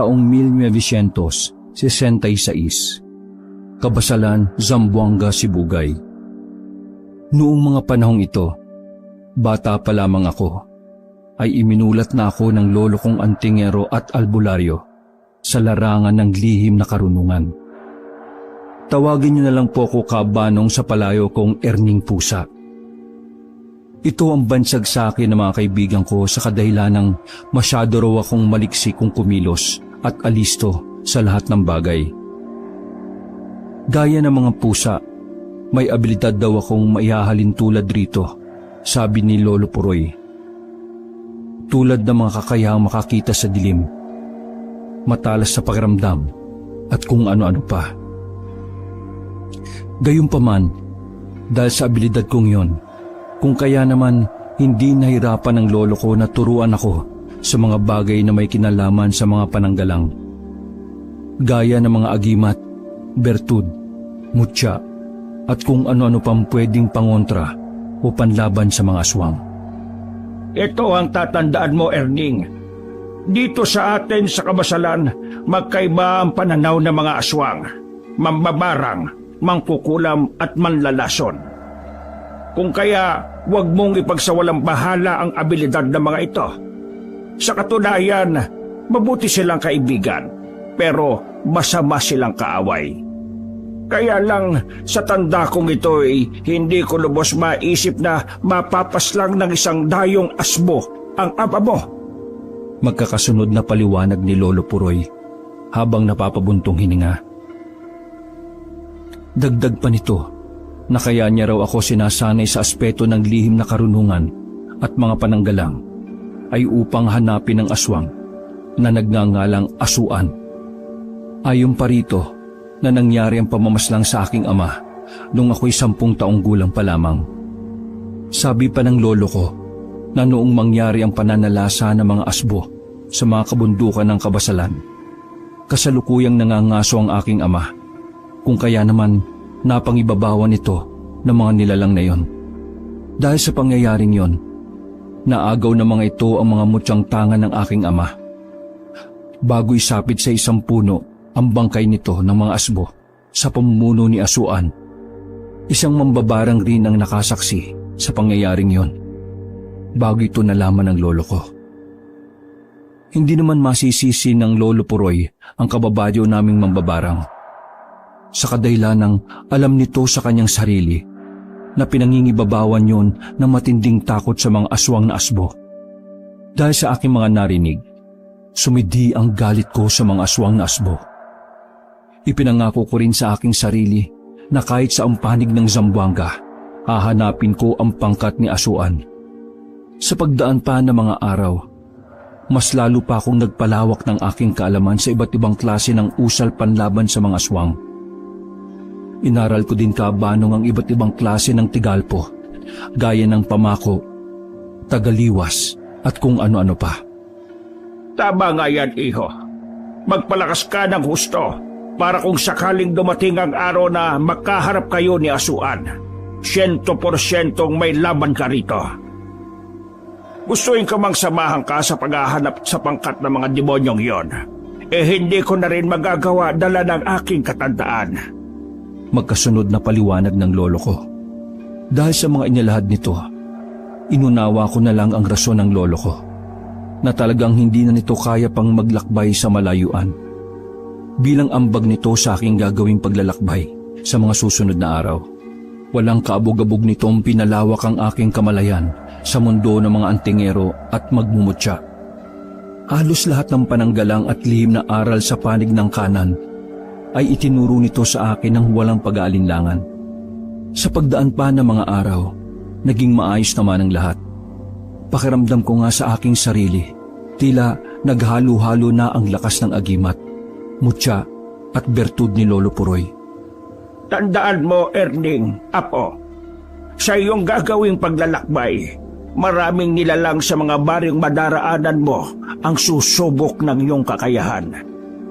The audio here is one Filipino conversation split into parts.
taong 1966. Kabasalan, Zamboanga, Sibugay. Noong mga panahong ito, bata pa lamang ako, ay iminulat na ako ng lolo kong antingero at albularyo sa larangan ng lihim na karunungan. Tawagin niyo na lang po ako kabanong sa palayo kong Erning Pusa. Ito ang bansag sa akin ng mga kaibigan ko sa kadahilan ng masyado raw akong maliksi kung kumilos at alisto sa lahat ng bagay. Gaya ng mga pusa, may abilidad daw akong maihahalin tulad rito, sabi ni Lolo Puroy. Tulad ng mga kakayahang makakita sa dilim, matalas sa pakiramdam, at kung ano-ano pa. Gayunpaman, dahil sa abilidad kong yon, kung kaya naman hindi nahirapan ng lolo ko na turuan ako sa mga bagay na may kinalaman sa mga pananggalang. Gaya ng mga agimat, bertud, mutya, at kung ano-ano pang pwedeng pangontra o panlaban sa mga aswang. Ito ang tatandaan mo, Erning. Dito sa atin sa kabasalan, magkaiba ang pananaw ng mga aswang, mambabarang, mangkukulam at manlalason. Kung kaya, huwag mong ipagsawalang bahala ang abilidad ng mga ito. Sa katunayan, mabuti silang kaibigan, pero masama silang kaaway. Kaya lang sa tanda kong ito'y hindi ko lubos maisip na mapapaslang ng isang dayong asbo ang ama mo. Magkakasunod na paliwanag ni Lolo Puroy habang napapabuntong hininga. Dagdag pa nito na kaya niya raw ako sinasanay sa aspeto ng lihim na karunungan at mga pananggalang ay upang hanapin ang aswang na nagngangalang Asuan. Ayon pa rito na nangyari ang pamamaslang sa aking ama nung ako'y 10 taong gulang pa lamang. Sabi pa ng lolo ko na noong mangyari ang pananalasa ng mga asbo sa mga kabundukan ng kabasalan, kasalukuyang nangangaso ang aking ama, kung kaya naman napangibabawan ito ng mga nilalang na yon. Dahil sa pangyayaring yon, naagaw ng mga ito ang mga mutyang tangan ng aking ama. Bago isapit sa isang puno ang bangkay nito ng mga asbo sa pamumuno ni Asuan, isang mambabarang rin ang nakasaksi sa pangyayaring yon. Bago ito nalaman ng lolo ko. Hindi naman masisisi ng Lolo Puroy ang kababayo naming mambabarang. Sa kadahilan ng alam nito sa kanyang sarili na pinangingibabawan yon ng matinding takot sa mga aswang na asbo. Dahil sa aking mga narinig, sumidi ang galit ko sa mga aswang na asbo. Ipinangako ko rin sa aking sarili na kahit sa panig ng Zamboanga, hahanapin ko ang pangkat ni Asuan. Sa pagdaan pa ng mga araw, mas lalo pa akong nagpalawak ng aking kaalaman sa iba't ibang klase ng usal panlaban sa mga aswang. Inaral ko din kabanong ang iba't ibang klase ng tigalpo, gaya ng pamako, tagaliwas at kung ano-ano pa. Tama nga yan, iho. Magpalakas ka ng husto para kung sakaling dumating ang araw na makaharap kayo ni Asuan, 100% may laban ka rito. Gustuin ko mang samahan ka sa paghahanap sa pangkat ng mga demonyong yon. Hindi ko na rin magagawa dala ng aking katandaan. Magkasunod na paliwanag ng lolo ko. Dahil sa mga inilahad nito, inunawa ko na lang ang rason ng lolo ko, na talagang hindi na nito kaya pang maglakbay sa malayuan. Bilang ambag nito sa aking gagawing paglalakbay sa mga susunod na araw, walang kaabog-abog nitong pinalawak ang aking kamalayan sa mundo ng mga antingero at magmumutya. Halos lahat ng pananggalang at lihim na aral sa panig ng kanan ay itinuro nito sa akin ng walang pag-aalinlangan. Sa pagdaan pa ng mga araw, naging maayos naman ang lahat. Pakiramdam ko nga sa aking sarili, tila naghalo-halo na ang lakas ng agimat, mutya at bertud ni Lolo Puroy. Tandaan mo, Erning, apo, sa iyong gagawing paglalakbay, maraming nilalang sa mga baring madaraanan mo ang susubok ng iyong kakayahan.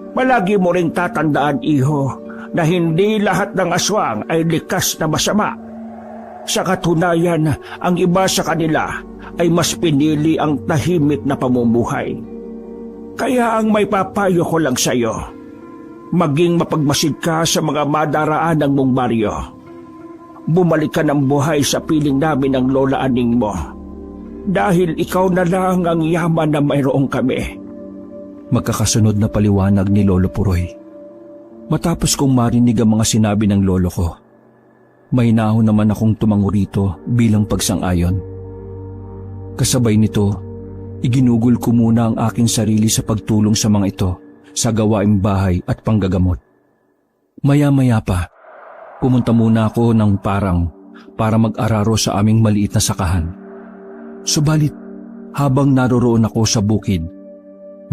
Palagi mo ring tatandaan, iho, na hindi lahat ng aswang ay likas na masama. Sa katunayan, ang iba sa kanila ay mas pinili ang tahimik na pamumuhay. Kaya ang may papayo ko lang sa iyo, maging mapagmasid ka sa mga madaraanan mong baryo. Bumalik ka ng buhay sa piling namin ng lola aning mo. Dahil ikaw na lang ang yaman na mayroong kami. Magkakasunod na paliwanag ni Lolo Puroy. Matapos kong marinig ang mga sinabi ng lolo ko, may nahon naman akong tumango rito bilang pagsang-ayon. Kasabay nito, iginugol ko muna ang aking sarili sa pagtulong sa mga ito sa gawaing bahay at panggagamot. Maya-maya pa, pumunta muna ako ng parang para mag-araro sa aming maliit na sakahan. Subalit, habang naroroon ako sa bukid,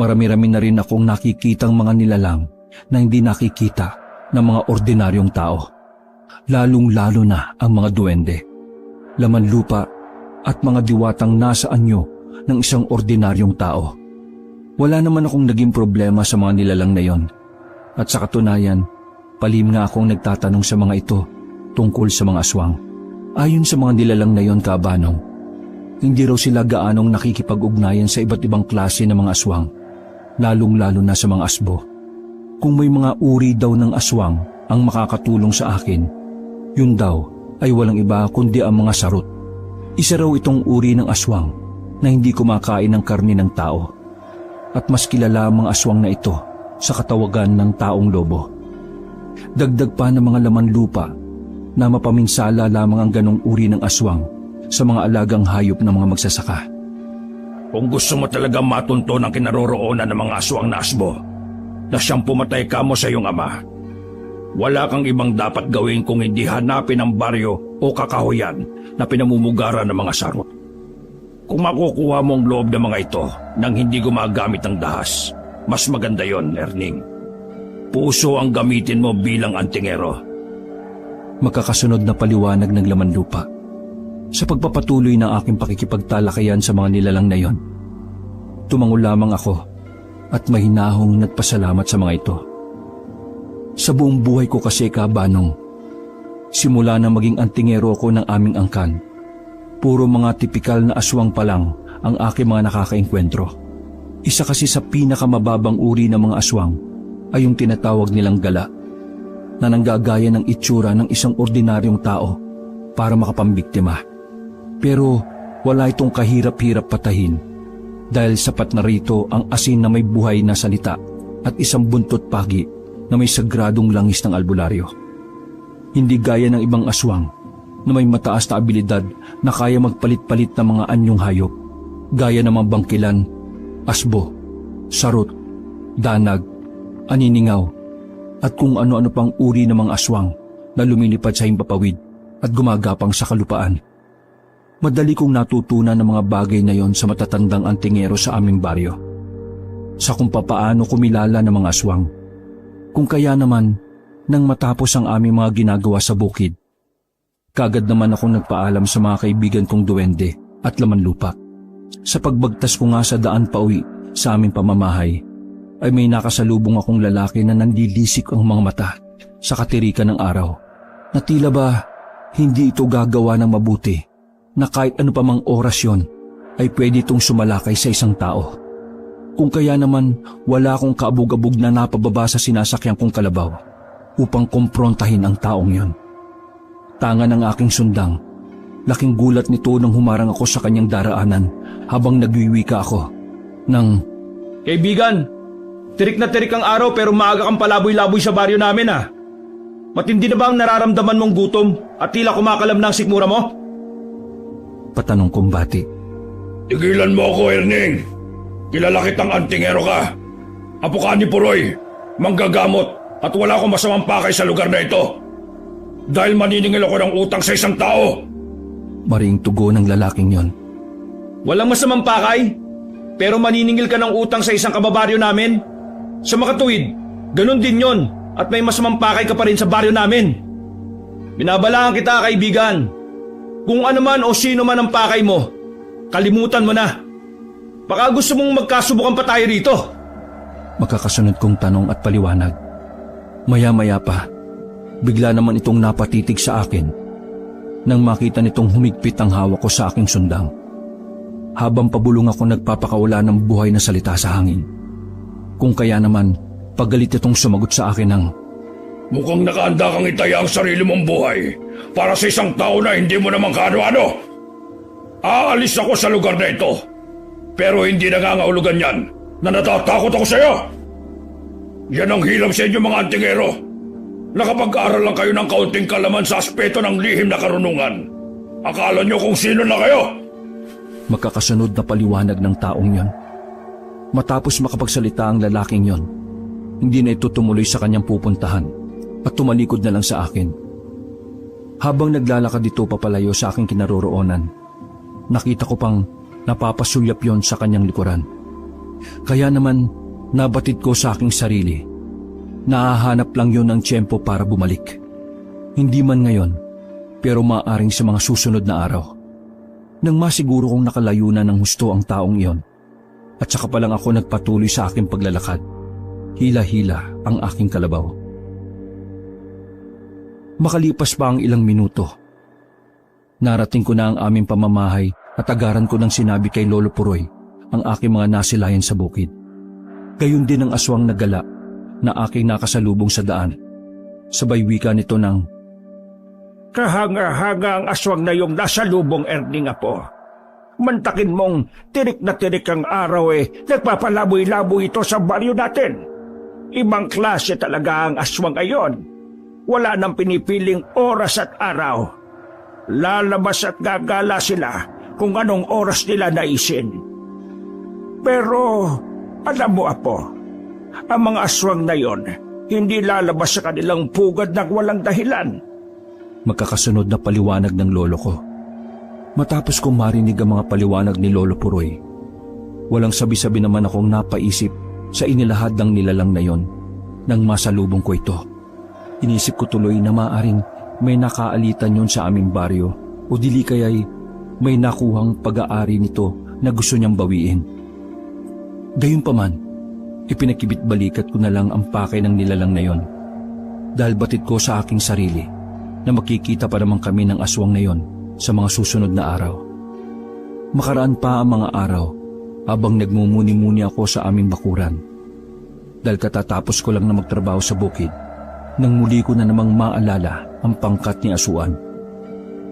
marami-rami na rin akong nakikitang mga nilalang na hindi nakikita ng mga ordinaryong tao. Lalong-lalo na ang mga duwende, laman lupa at mga diwatang nasa anyo ng isang ordinaryong tao. Wala naman akong naging problema sa mga nilalang na yon. At sa katunayan, palihim nga akong nagtatanong sa mga ito tungkol sa mga aswang. Ayon sa mga nilalang na yon, Kabanong, hindi raw sila gaanong nakikipag-ugnayan sa iba't ibang klase ng mga aswang, lalong-lalo na sa mga asbo. Kung may mga uri daw ng aswang ang makakatulong sa akin, yun daw ay walang iba kundi ang mga sarot. Isa raw itong uri ng aswang na hindi kumakain ng karne ng tao. At mas kilala ang mga aswang na ito sa katawagan ng taong lobo. Dagdag pa ng mga laman lupa na mapaminsala lamang ang ganong uri ng aswang sa mga alagang hayop ng mga magsasaka. Kung gusto mo talaga matunton ang kinaroroonan ng mga aswang na asbo na siyang pumatay ka mo sa iyong ama, wala kang ibang dapat gawin kung hindi hanapin ang baryo o kakahuyan na pinamumugaran ng mga sarot. Kung makukuha mo ang loob ng mga ito nang hindi gumagamit ng dahas, mas maganda yon, Erning. Puso ang gamitin mo bilang antingero. Magkakasunod na paliwanag ng laman lupa. Sa pagpapatuloy ng aking pakikipagtalakayan sa mga nilalang na yon, tumango lamang ako at mahinahong nagpasalamat sa mga ito. Sa buong buhay ko kasi, Kabanong, simula na maging antingero ko ng aming angkan, puro mga tipikal na aswang pa lang ang aking mga nakakaengkwentro. Isa kasi sa pinakamababang uri ng mga aswang ay yung tinatawag nilang gala, na nanggagaya ng itsura ng isang ordinaryong tao para makapambiktima. Pero wala itong kahirap-hirap patahin dahil sapat na rito ang asin na may buhay na salita at isang buntot pagi na may sagradong langis ng albularyo. Hindi gaya ng ibang aswang na may mataas na abilidad na kaya magpalit-palit ng mga anyong hayop, gaya ng mga bangkilan, asbo, sarot, danag, aniningaw, at kung ano-ano pang uri ng mga aswang na lumilipad sa himpapawid at gumagapang sa kalupaan. Madali kong natutunan ng mga bagay na yon sa matatandang antingero sa aming baryo. Sa kung papaano kumilala ng mga aswang. Kung kaya naman, nang matapos ang aming mga ginagawa sa bukid, kagad naman akong nagpaalam sa mga kaibigan kong duwende at laman lupa. Sa pagbagtas ko nga sa daan pauwi sa aming pamamahay, ay may nakasalubong akong lalaki na nanlilisik ang mga mata sa katirikan ng araw, na tila ba hindi ito gagawa ng mabuti, na kahit ano pa mang orasyon ay pwede itong sumalakay sa isang tao. Kung kaya naman wala akong kaabog-abog na napababa sa sinasakyan kong kalabaw upang kumprontahin ang taong yon. Tanga ng aking sundang, laking gulat nito nang humarang ako sa kanyang daraanan habang nagwiwika ako ng, Kaibigan, tirik na tirik ang araw pero maaga kang palaboy-laboy sa baryo namin ah. Matindi na ba ang nararamdaman mong gutom at tila kumakalam na ang sikmura mo? Patanong kong bati. Tigilan mo ako, Erning. Kilala kitang antingero ka. Apo ka ni Puroy, manggagamot at wala akong masamang pakay sa lugar na ito. Dahil maniningil ako ng utang sa isang tao. Maring tugon ng lalaking yon. Walang masamang pakay, pero maniningil ka ng utang sa isang kababaryo namin. Sa makatuwid, ganun din yon at may masamang pakay ka pa rin sa baryo namin. Binabalaan kita, kaibigan. Kung ano man o sino man ang pakay mo, kalimutan mo na. Baka gusto mong magkasubukan pa tayo rito. Makakasunod kong tanong at paliwanag. Maya-maya pa, bigla naman itong napatitig sa akin nang makita nitong humigpit ang hawak ko sa aking sundang. Habang pabulong ako nagpapakawala ng buhay na salita sa hangin, Kung kaya naman, pagalit itong sumagot sa akin ng, Mukhang nakahanda kang itaya ang sarili mong buhay para sa isang tao na hindi mo naman kaano-ano. Aalis ako sa lugar na ito, pero hindi nangangahulugan yan na natatakot ako sa iyo. Yan ang hirap sa inyo mga antingero. Nakapag-aaral lang kayo ng kaunting kalaman sa aspeto ng lihim na karunungan. Akala nyo kung sino na kayo? magkakasunod na paliwanag ng taong yon. Matapos makapagsalita ang lalaking yon, hindi na ito tumuloy sa kanyang pupuntahan at tumalikod na lang sa akin. Habang naglalakad dito papalayo sa aking kinaroroonan, nakita ko pang napapasulyap yon sa kanyang likuran. Kaya naman nabatid ko sa aking sarili, nahahanap lang yon ng tiyempo para bumalik. Hindi man ngayon, pero maaaring sa mga susunod na araw. Nang masiguro kong nakalayo na ng husto ang taong iyon, at saka pa lang ako nagpatuloy sa aking paglalakad, hila-hila ang aking kalabaw. Makalipas pa ang ilang minuto, narating ko na ang aming pamamahay at agaran ko ng sinabi kay Lolo Puroy ang aking mga nasilayan sa bukid. Gayon din ang aswang na gala na aking nakasalubong sa daan. Sabay wika nito ng, Kahanga-hanga ang aswang na yung nasa lubong, Erning Apo. Mantakin mong tirik na tirik ang araw nagpapalaboy-laboy ito sa baryo natin. Ibang klase talaga ang aswang ayon. Wala nang pinipiling oras at araw. Lalabas at gagala sila kung anong oras nila naisin. Pero, alam mo Apo, ang mga aswang na yon hindi lalabas sa kanilang pugad ng walang dahilan. magkakasunod na paliwanag ng lolo ko. Matapos kong marinig ang mga paliwanag ni Lolo Puroy, walang sabi-sabi naman akong napaisip sa inilahad ng nilalang na yon nang masalubong ko ito. Inisip ko tuloy na maaring may nakaalitan yon sa aming baryo o dili kaya'y may nakuhang pag-aari nito na gusto niyang bawiin. Gayunpaman, ipinakibit balikat ko na lang ang pakay ng nilalang na yon dahil batid ko sa aking sarili na makikita pa naman kami ng aswang na yon sa mga susunod na araw. Makaraan pa ang mga araw habang nagmumuni-muni ako sa aming bakuran. Dahil katatapos ko lang na magtrabaho sa bukid, nang muli ko na namang maalala ang pangkat ni Asuan.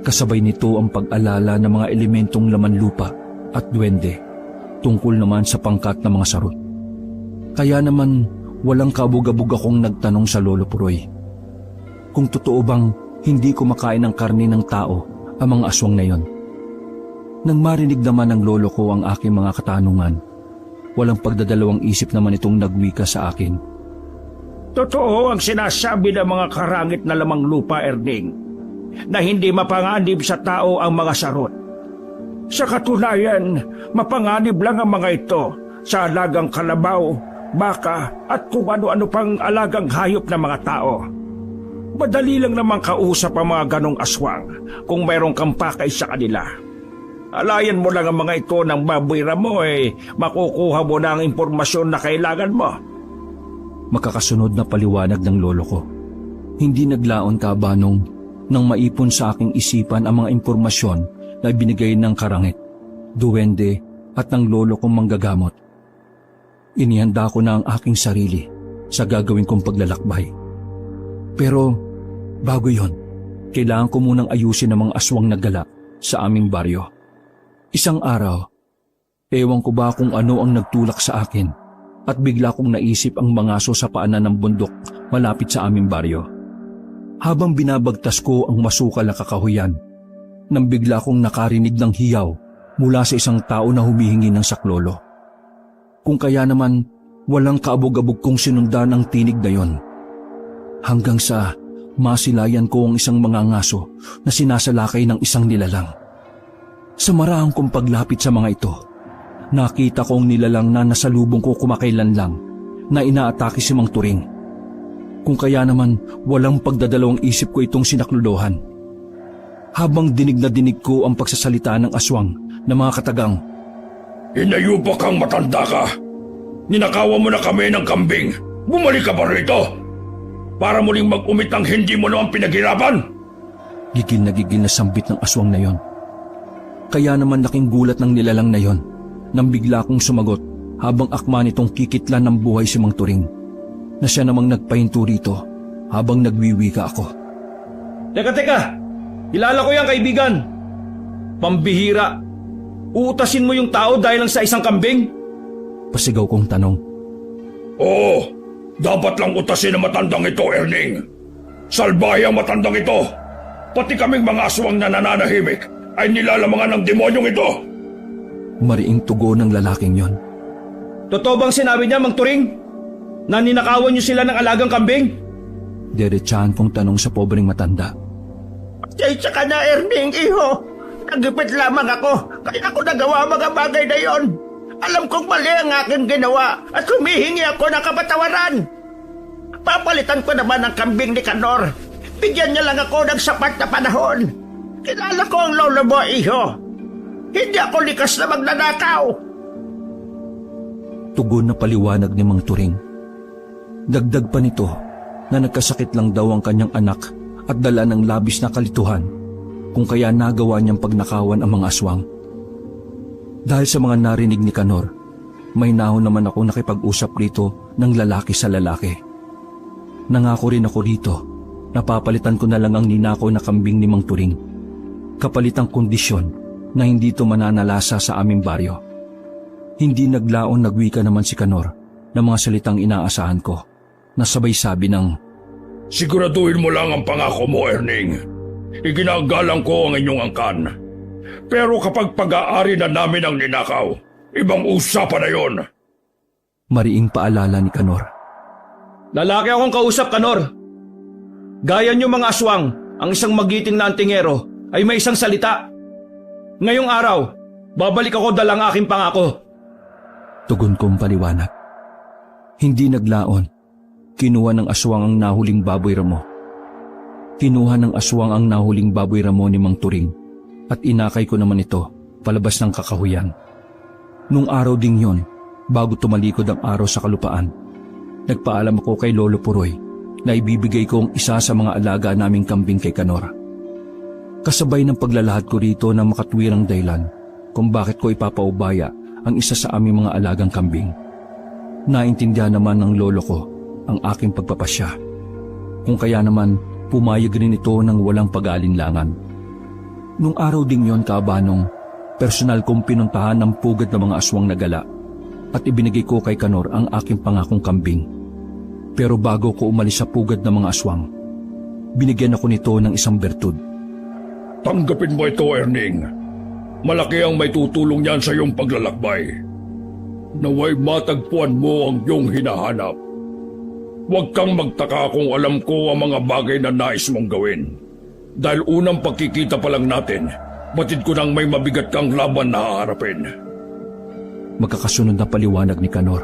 Kasabay nito ang pag-alala ng mga elementong laman lupa at duwende tungkol naman sa pangkat ng mga sarot. Kaya naman walang kabog-abog akong nagtanong sa Lolo Puroy kung totoo bang hindi kumakain ng karne ng tao ang mga aswang na yon. Nang marinig naman ng lolo ko ang aking mga katanungan, walang pagdadalawang isip naman itong nagwika sa akin. Totoo ang sinasabi ng mga karangit na lamang lupa, Erning, na hindi mapanganib sa tao ang mga sarot. Sa katunayan, mapanganib lang ang mga ito sa alagang kalabaw, baka at kung ano-ano pang alagang hayop ng mga tao. Madali lang namang kausap ang mga ganong aswang kung mayroong kang pakay sa kanila. Alayan mo lang ang mga ito ng babwira mo makukuha mo na ang impormasyon na kailangan mo. Magkakasunod na paliwanag ng lolo ko. Hindi naglaon kabanong nang maipon sa aking isipan ang mga impormasyon na binigay ng karangit, duwende at ng lolo kong manggagamot. Inihanda ko na ang aking sarili sa gagawin kong paglalakbay. Pero bago yon, kailangan ko munang ayusin ang mga aswang na gala sa aming baryo. Isang araw, ewan ko ba kung ano ang nagtulak sa akin at bigla kong naisip ang mangaso sa paanan ng bundok malapit sa aming baryo. Habang binabagtas ko ang masukal na kakahuyan, nang bigla kong nakarinig ng hiyaw mula sa isang tao na humihingi ng saklolo. Kung kaya naman walang kaabog-abog kong sinundan ang tinig na yon. Hanggang sa masilayan ko ang isang mangangaso na sinasalakay ng isang nilalang. Sa maraang kong paglapit sa mga ito, nakita ko ang nilalang na nasalubong ko kumakailan lang na inaatake si Mang Turing. Kung kaya naman walang pagdadalawang isip ko itong sinaklolohan. Habang dinig na dinig ko ang pagsasalita ng aswang na mga katagang, Inayupa kang matanda ka. Ninakawan mo na kami ng kambing. Bumalik ka ba rito? Para muling mag-umit ang hindi mo naman pinaghirapan? Gigil na sambit ng aswang na yon. Kaya naman laking gulat ng nilalang na yon nang bigla kong sumagot habang akma nitong kikitlan ng buhay si Mang Turing, na siya namang nagpahinto rito habang nagwiwika ako. Teka! Kilala ko yan, kaibigan. Pambihira. Uutasin mo yung tao dahil lang sa isang kambing? Pasigaw kong tanong. Oo, dapat lang utasin ang matandang ito, Erning. Salbahe ang matandang ito. Pati kaming mga aswang na nananahimik ay nilalamangan ng demonyong ito. Mariing tugon ng lalaking yon. Totoo bang sinabi niya, Mang Turing? Na ninakawan niyo sila ng alagang kambing? Diretsahan kong tanong sa pobreng matanda. Pasensya ka na, Erning, iho. Nagipit lamang ako, kaya ako nagawa mga bagay na yon. Alam kong mali ang aking ginawa at humihingi ako ng kapatawaran. Papalitan ko naman ang kambing ni Kanor. Bigyan niya lang ako ng sapat na panahon. Kilala ko ang lolo mo, iho. Hindi ako likas na magnanakaw. Tugon na paliwanag ni Mang Turing. Dagdag pa nito na nagkasakit lang daw ang kanyang anak at dala ng labis na kalituhan kung kaya nagawa niyang pagnakawan ang mga aswang. Dahil sa mga narinig ni Kanor, may nahon naman ako nakipag-usap rito ng lalaki sa lalaki. Nangako rin ako rito na papalitan ko na lang ang ninakaw na kambing ni Mang Turing, kapalitang kondisyon na hindi ito mananalasa sa aming baryo. Hindi naglaon nagwika naman si Kanor ng mga salitang inaasahan ko na sabay sabi ng, Siguraduhin mo lang ang pangako mo, Erning. Iginagalang ko ang inyong angkan. Pero kapag pag-aari na namin ang ninakaw, ibang usapan na yon. Mariing paalala ni Kanor. Lalaki akong kausap, Kanor. Gaya niyo mga aswang, ang isang magiting na antingero ay may isang salita. Ngayong araw, babalik ako dalang aking pangako. Tugon kong paliwanag. Hindi naglaon. Kinuha ng aswang ang nahuling baboy ramo. Kinuha ng aswang ang nahuling baboy ramo ni Mang Turing at inakay ko naman ito palabas ng kakahuyan. Nung araw ding yon, bago tumalikod ang araw sa kalupaan, nagpaalam ako kay Lolo Puroy na ibibigay ko ang isa sa mga alaga naming kambing kay Kanor. Kasabay ng paglalahad ko rito na makatwirang dahilan kung bakit ko ipapaubaya ang isa sa aming mga alagang kambing. Naintindihan naman ng lolo ko ang aking pagpapasya. Kung kaya naman, pumayag rin ito ng walang pag-aalinlangan. Nung araw ding yon, Kaabanong, personal kong pinuntahan ang pugad ng mga aswang na gala at ibinigay ko kay Kanor ang aking pangakong kambing. Pero bago ko umalis sa pugad ng mga aswang, binigyan ako nito ng isang bertud. Tanggapin mo ito, Erning. Malaki ang may tutulong niyan sa iyong paglalakbay. Naway matagpuan mo ang iyong hinahanap. Huwag kang magtaka kung alam ko ang mga bagay na nais mong gawin. Dahil unang pagkikita pa lang natin, batid ko nang may mabigat kang laban na haharapin. Magkakasunod na paliwanag ni Kanor.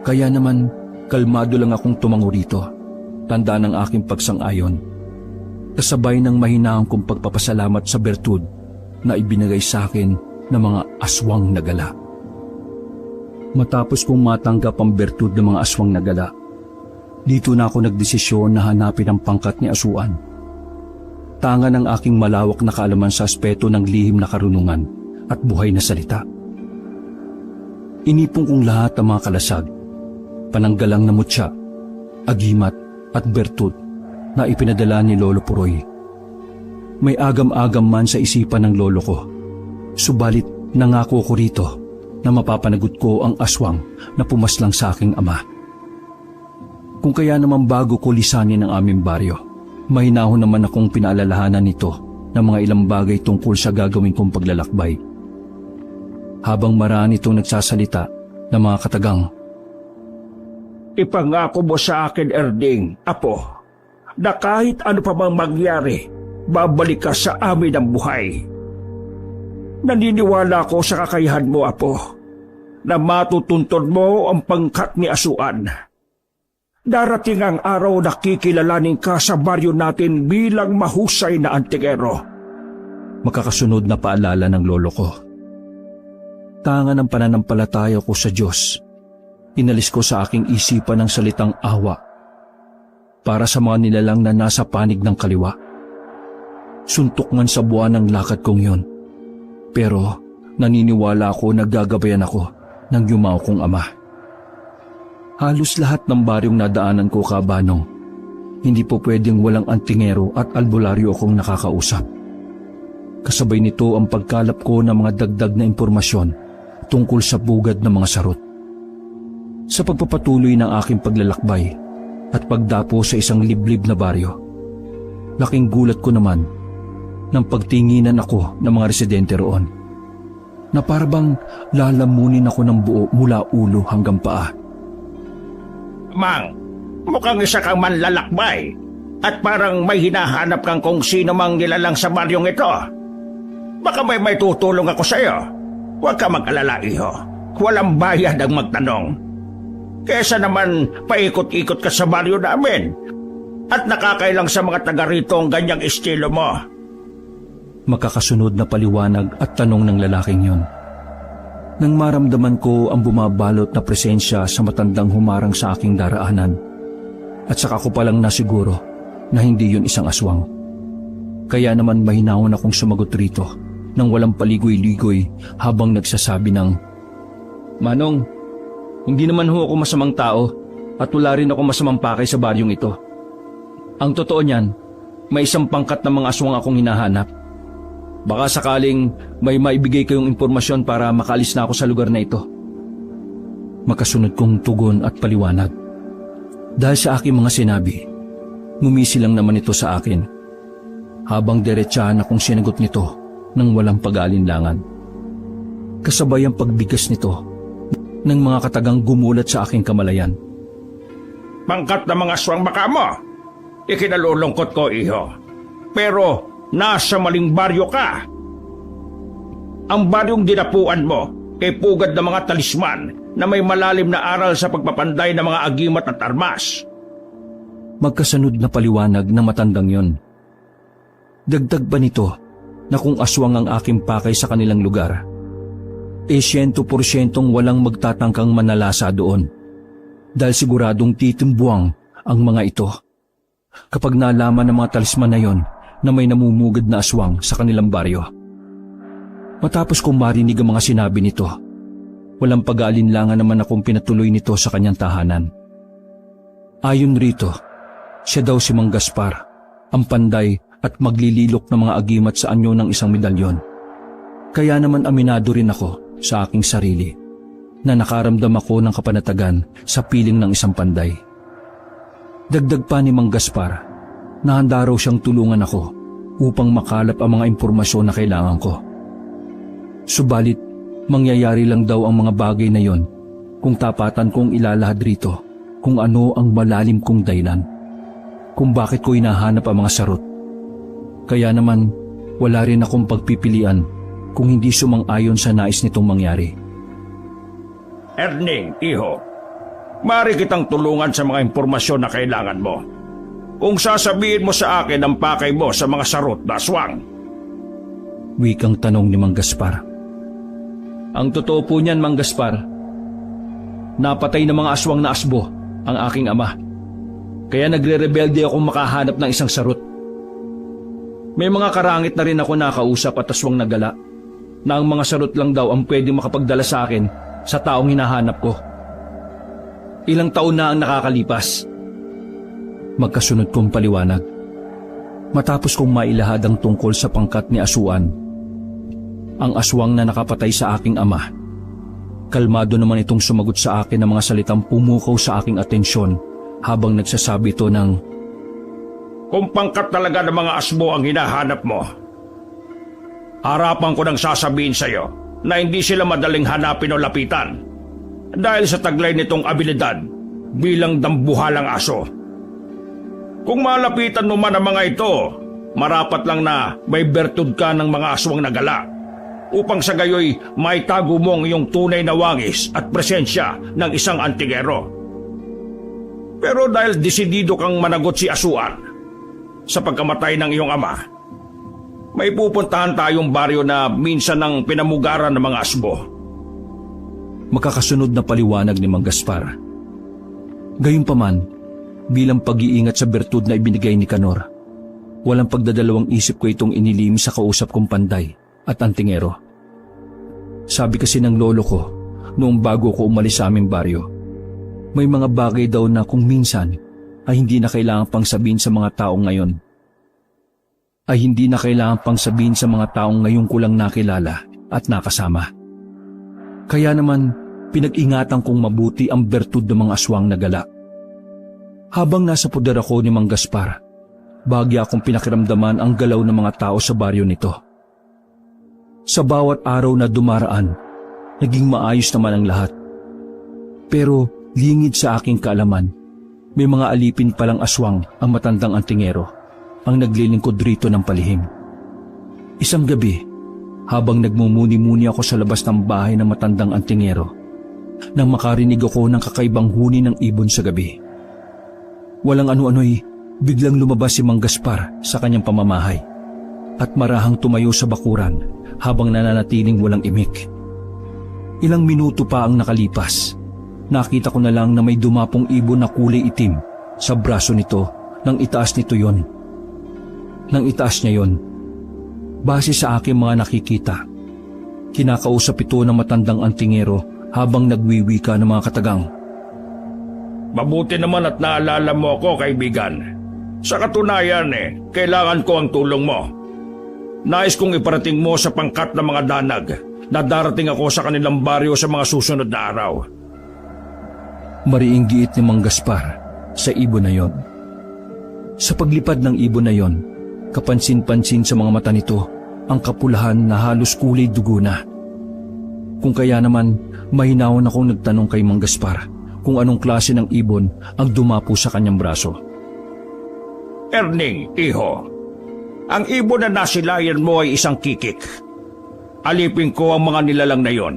Kaya naman, kalmado lang akong tumango rito, tanda ng aking pagsang-ayon. Kasabay ng mahinahon kong pagpapasalamat sa bertud na ibinigay sa akin ng mga aswang na gala. Matapos kong matanggap ang bertud ng mga aswang na gala, dito na ako nagdesisyon na hanapin ang pangkat ni Asuan. Tanga ng aking malawak na kaalaman sa aspeto ng lihim na karunungan at buhay na salita. Inipon kong lahat ang mga kalasag, pananggalang na mutya, agimat at bertud na ipinadala ni Lolo Puroy. May agam-agam man sa isipan ng lolo ko, subalit nangako ko rito na mapapanagot ko ang aswang na pumaslang sa aking ama. Kung kaya naman bago ko lisanin ang aming baryo, mahinahon naman akong pinaalalahanan nito ng mga ilang bagay tungkol sa gagawin kong paglalakbay. Habang marami itong nagsasalita ng mga katagang, Ipangako mo sa akin, Erning, apo, na kahit ano pa mang mangyari, babalik ka sa amin ng buhay. Naniniwala ko sa kakayahan mo, apo, na matutuntun mo ang pangkat ni Asuan. Darating ang araw na kikilalanin ka sa baryo natin bilang mahusay na antingero. Makakasunod na paalala ng lolo ko. Tanga ng pananampalataya ko sa Diyos, inalis ko sa aking isipan ng salitang awa para sa mga nilalang na nasa panig ng kaliwa. Suntok man sa buwan ng lakad kong yon, pero naniniwala ako na gagabayan ako ng yumao kong ama. Halos lahat ng baryong nadaanan ko, Kabanong, hindi po pwedeng walang antingero at albularyo akong nakakausap. Kasabay nito ang pagkalap ko ng mga dagdag na impormasyon tungkol sa bugad ng mga sarot. Sa pagpapatuloy ng aking paglalakbay at pagdapo sa isang liblib na baryo, laking gulat ko naman nang pagtinginan ako ng mga residente roon, na parabang lalamunin ako ng buo mula ulo hanggang paa. Mang, mukhang isa kang manlalakbay at parang may hinahanap kang kung sino mang nilalang sa baryong ito. Baka may tutulong ako sa iyo. Huwag ka mag-alala, iho. Walang bayad ang magtanong. Kesa naman paikot-ikot ka sa baryo namin at nakakailang sa mga taga rito ang ganyang estilo mo. Makakasunod na paliwanag at tanong ng lalaking yon. Nang maramdaman ko ang bumabalot na presensya sa matandang humarang sa aking daraanan, at saka ko palang nasiguro na hindi yun isang aswang. Kaya naman mahinahon akong sumagot rito nang walang paligoy-ligoy habang nagsasabi ng, "Manong, hindi naman ho ako masamang tao at wala rin ako masamang pakay sa baryong ito. Ang totoo niyan, may isang pangkat ng mga aswang akong hinahanap. Baka sakaling may maibigay kayong impormasyon para makaalis na ako sa lugar na ito." Makasunod kong tugon at paliwanag. Dahil sa aking mga sinabi, ngumisi lang naman ito sa akin, habang diretsahan akong sinagot nito nang walang pag-aalinlangan. Kasabay ang pagbigas nito ng mga katagang gumulat sa aking kamalayan. Pangkat na mga aswang baka mo. Ikinalulungkot ko, iho. Pero nasa maling baryo ka. Ang baryong dinapuan mo ay pugad ng mga talisman na may malalim na aral sa pagpapanday ng mga agimat at armas. Magkasunod na paliwanag ng matandang yon. Dagdag ba nito na kung aswang ang aking pakay sa kanilang lugar, 100% walang magtatangkang manalasa doon, dahil siguradong titimbuang ang mga ito kapag nalaman ng mga talisman na yon na may namumugad na aswang sa kanilang baryo. Matapos kong marinig ang mga sinabi nito, walang pag-aalinlangan naman akong pinatuloy nito sa kanyang tahanan. Ayon rito, siya daw si Mang Gaspar, ang panday at maglililok ng mga agimat sa anyo ng isang medalyon. Kaya naman aminado rin ako sa aking sarili na nakaramdam ako ng kapanatagan sa piling ng isang panday. Dagdag pa ni Mang Gaspar na handa raw siyang tulungan ako upang makalap ang mga impormasyon na kailangan ko. Subalit, mangyayari lang daw ang mga bagay na yon kung tapatan kong ilalahad rito kung ano ang malalim kong dahilan, kung bakit ko hinahanap ang mga sarot. Kaya naman, wala rin akong pagpipilian kung hindi sumang-ayon sa nais nitong mangyari. Erning, iho, maaari kitang tulungan sa mga impormasyon na kailangan mo. Kung sasabihin mo sa akin ang pakay mo sa mga sarot na aswang. Wikang tanong ni Mang Gaspar. Ang totoo po niyan, Mang Gaspar, napatay ng mga aswang na asbo ang aking ama. Kaya nagre-rebelde akong makahanap ng isang sarot. May mga karangit na rin ako nakausap at aswang na gala na ang mga sarot lang daw ang pwedeng makapagdala sa akin sa taong hinahanap ko. Ilang taon na ang nakakalipas. Magkasunod kong paliwanag. Matapos kong mailahad ang tungkol sa pangkat ni Asuan, ang aswang na nakapatay sa aking ama, kalmado naman itong sumagot sa akin ng mga salitang pumukaw sa aking atensyon habang nagsasabi ito ng, Kung pangkat talaga ng mga asbo ang hinahanap mo, harapan ko nang sasabihin sa iyo na hindi sila madaling hanapin o lapitan dahil sa taglay nitong abilidad bilang dambuhalang aso. Kung malapitan mo man ang mga ito, marapat lang na may bertud ka ng mga aswang na gala upang sa gayoy maitago mo ang iyong tunay na wangis at presensya ng isang antigero. Pero dahil desidido kang managot si Asuan sa pagkamatay ng iyong ama, may pupuntahan tayong baryo na minsan ng pinamugaran ng mga asbo. Makakasunod na paliwanag ni Mang Gaspar. Gayunpaman, bilang pag-iingat sa bertud na ibinigay ni Kanor, walang pagdadalawang isip ko itong inilim sa kausap kong panday at antingero. Sabi kasi ng lolo ko, noong bago ko umalis sa aming baryo. May mga bagay daw na kung minsan ay hindi na kailangan pang sabihin sa mga taong ngayon. Ngayon ko lang nakilala at nakasama. Kaya naman, pinag-ingatan kong mabuti ang bertud ng mga aswang na gala. Habang nasa puder ako ni Mang Gaspar, bahagya akong pinakiramdaman ang galaw ng mga tao sa baryo nito. Sa bawat araw na dumaraan, naging maayos naman ang lahat. Pero lingid sa aking kaalaman, may mga alipin palang aswang ang matandang antingero ang naglilingkod rito ng palihim. Isang gabi, habang nagmumuni-muni ako sa labas ng bahay ng matandang antingero, nang makarinig ako ng kakaibang huni ng ibon sa gabi. Walang ano-ano'y biglang lumabas si Mang Gaspar sa kanyang pamamahay at marahang tumayo sa bakuran habang nananatiling walang imik. Ilang minuto pa ang nakalipas, nakita ko na lang na may dumapong ibon na kulay itim sa braso nito nang itaas niya yon. Base sa aking mga nakikita, kinakausap ito ng matandang antingero habang nagwiwika ng mga katagang. Mabuti naman at naalala mo ako, kaibigan. Sa katunayan kailangan ko ang tulong mo. Nais kong iparating mo sa pangkat ng mga danag na darating ako sa kanilang baryo sa mga susunod na araw. Mariing giit ni Mang Gaspar sa ibon na yon. Sa paglipad ng ibon na yon, kapansin-pansin sa mga mata nito ang kapulahan na halos kulay dugo na. Kung kaya naman, mahinawan akong nagtanong kay Mang Gaspar kung anong klase ng ibon ang dumapo sa kanyang braso. Erning, iho, ang ibon na nasilayan mo ay isang kikik. Alipin ko ang mga nilalang na yon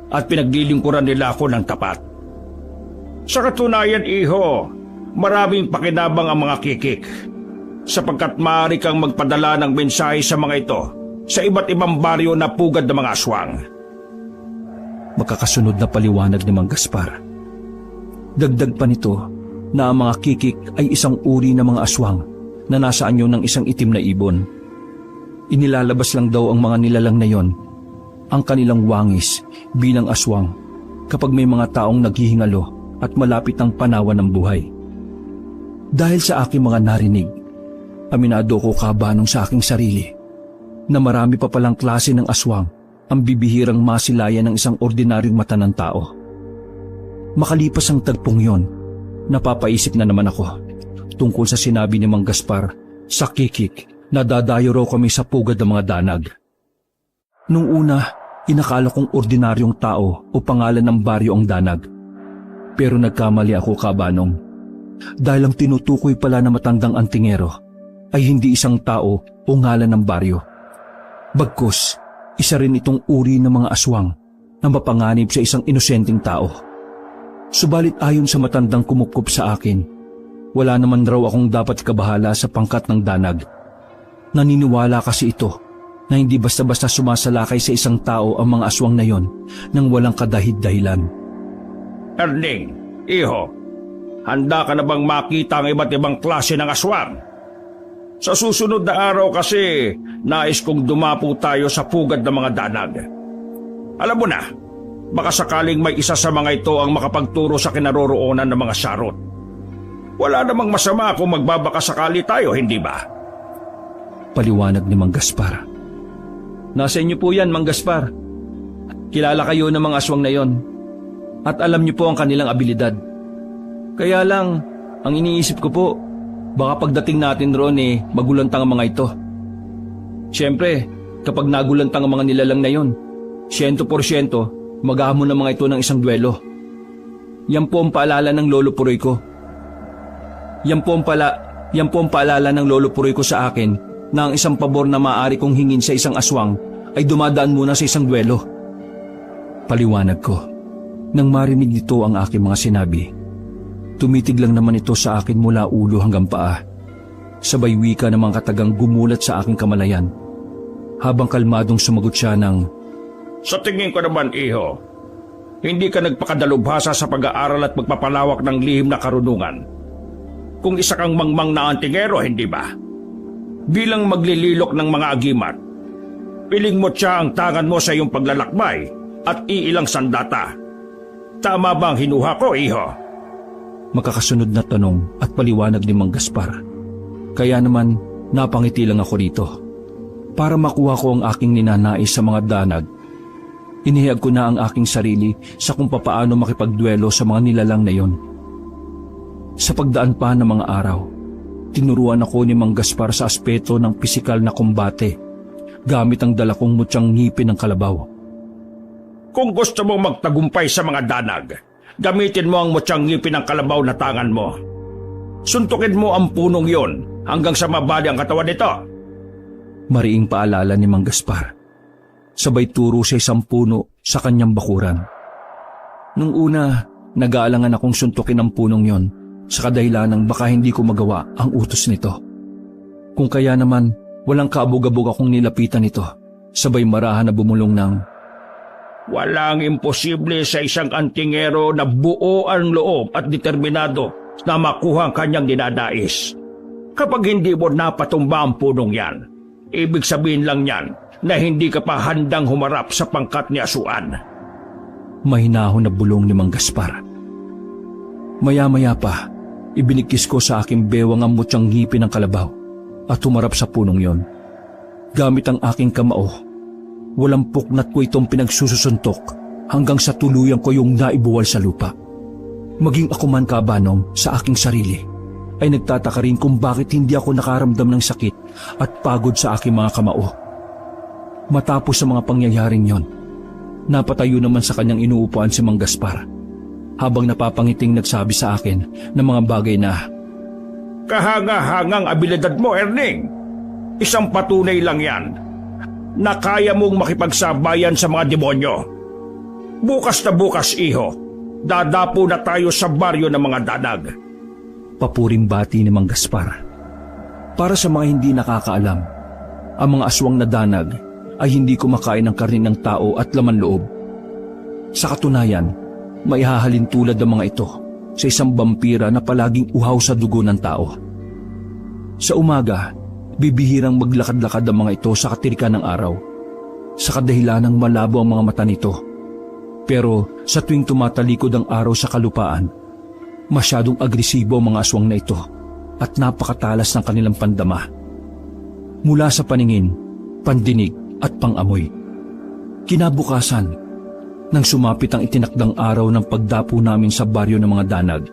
at pinaglilingkuran nila ako ng tapat. Sa katunayan, iho, maraming pakinabang ang mga kikik, sapagkat maaari kang magpadala ng mensahe sa mga ito sa iba't ibang baryo na pugad ng mga aswang. Magkakasunod na paliwanag ni Mang Gaspar. Dagdag pa nito na ang mga kikik ay isang uri ng mga aswang na nasa anyo ng isang itim na ibon. Inilalabas lang daw ang mga nilalang na yon, ang kanilang wangis bilang aswang kapag may mga taong naghihingalo at malapit ang panawan ng buhay. Dahil sa aking mga narinig, aminado ko kabanong sa aking sarili na marami pa palang klase ng aswang ang bibihirang masilayan ng isang ordinaryong mata ng tao. Makalipas ang tagpong yon, napapaisip na naman ako tungkol sa sinabi ni Mang Gaspar sa kikik na dadayo raw kami sa pugad ng mga danag. Nung una, inakala kong ordinaryong tao o pangalan ng baryo ang danag. Pero nagkamali ako, kabanong. Dahil ang tinutukoy pala na matandang antingero ay hindi isang tao o ngalan ng baryo. Bagkus, isa rin itong uri ng mga aswang na mapanganib sa isang inosenteng tao. Subalit ayon sa matandang kumupkup sa akin, wala naman raw akong dapat kabahala sa pangkat ng danag. Naniniwala kasi ito na hindi basta-basta sumasalakay sa isang tao ang mga aswang na yon nang walang kadahid-dahilan. Erning, iho, handa ka na bang makita ang iba't ibang klase ng aswang? Sa susunod na araw kasi, nais kong dumapo tayo sa pugad ng mga danag. Alam mo na, baka sakaling may isa sa mga ito ang makapagturo sa kinaroroonan ng mga sarot. Wala namang masama kung magbabaka sakali tayo, hindi ba? Paliwanag ni Mang Gaspar. Nasa inyo po yan, Mang Gaspar. Kilala kayo ng mga aswang na yon at alam niyo po ang kanilang abilidad. Kaya lang, ang iniisip ko po, baka pagdating natin roon magulantang ang mga ito. Siyempre, kapag nagulantang ang mga nilalang na yon, 100% mag-ahamon ng mga ito ng isang duelo. Yan po ang paalala ng lolo puroy ko. Yan po ang paalala ng lolo puroy ko sa akin na ang isang pabor na maaari kong hingin sa isang aswang ay dumadaan muna sa isang duelo. Paliwanag ko. Nang marinig nito ang aking mga sinabi, tumitig lang naman ito sa akin mula ulo hanggang paa. Sabay wika ng mga katagang gumulat sa aking kamalayan. Habang kalmadong sumagot siya ng, Sa tingin ko naman, iho, hindi ka nagpakadalubhasa sa pag-aaral at pagpapalawak ng lihim na karunungan. Kung isa kang mangmang na antingero, hindi ba? Bilang maglililok ng mga agimat, piling mo siya ang tangan mo sa iyong paglalakbay at iilang sandata Tama bang hinuha ko, iho? Makakasunod na tanong at paliwanag ni Mang Gaspar. Kaya naman napangiti lang ako rito. Para makuha ko ang aking ninanais sa mga danag, inihayag ko na ang aking sarili sa kung papaano makipagduelo sa mga nilalang na yon. Sa pagdaan pa ng mga araw, tinuruan ako ni Mang Gaspar sa aspeto ng pisikal na kumbate gamit ang dala kong mutyang ngipin ng kalabaw. Kung gusto mong magtagumpay sa mga danag, gamitin mo ang mutyang ngipin ng kalabaw na tangan mo. Suntukin mo ang punong yon hanggang sa mabali ang katawan nito. Mariing paalala ni Mang Gaspar. Sabay turo sa isang puno sa kanyang bakuran. Nung una, nag-aalangan akong suntukin ang punong yon sa kadahilanang baka hindi ko magawa ang utos nito. Kung kaya naman, walang kaabog-abog akong nilapitan ito, sabay marahan na bumulong ng, Walang imposible sa isang antingero na buo ang loob at determinado na makuha ang kanyang dinadais. Kapag hindi mo napatumba ang punong yan, ibig sabihin lang yan na hindi ka pa handang humarap sa pangkat ni Asuan. Mahinahon na bulong ni Mang Gaspar. Maya-maya pa, ibinigkis ko sa aking bewang ang mutyang ngipin ng kalabaw at humarap sa punong yon. Gamit ang aking kamao, walang puknat ko itong pinagsususuntok hanggang sa tuluyan ko yung naibuwal sa lupa. Maging ako man, Kabanong, sa aking sarili, ay nagtataka rin kung bakit hindi ako nakaramdam ng sakit at pagod sa aking mga kamao. Matapos sa mga pangyayaring yon, napatayo naman sa kanyang inuupuan si Mang Gaspar habang napapangiting nagsabi sa akin ng mga bagay na, Kahanga-hangang abilidad mo, Erning. Isang patunay lang yan na kaya mong makipagsabayan sa mga demonyo. Bukas na bukas, iho, dadapo na tayo sa baryo ng mga danag. Papuring bati ni Mang Gaspar. Para sa mga hindi nakakaalam, ang mga aswang na danag ay hindi kumakain ng karne ng tao at laman loob. Sa katunayan, maihahalin tulad ng mga ito sa isang vampira na palaging uhaw sa dugo ng tao. Sa umaga, bibihirang maglakad-lakad ang mga ito sa katirikan ng araw, sa kadahilanang malabo ang mga mata nito. Pero sa tuwing tumatalikod ang araw sa kalupaan, masyadong agresibo ang mga aswang na ito at napakatalas ng kanilang pandama. Mula sa paningin, pandinig at pangamoy. Kinabukasan, nang sumapit ang itinakdang araw ng pagdapo namin sa baryo ng mga danag,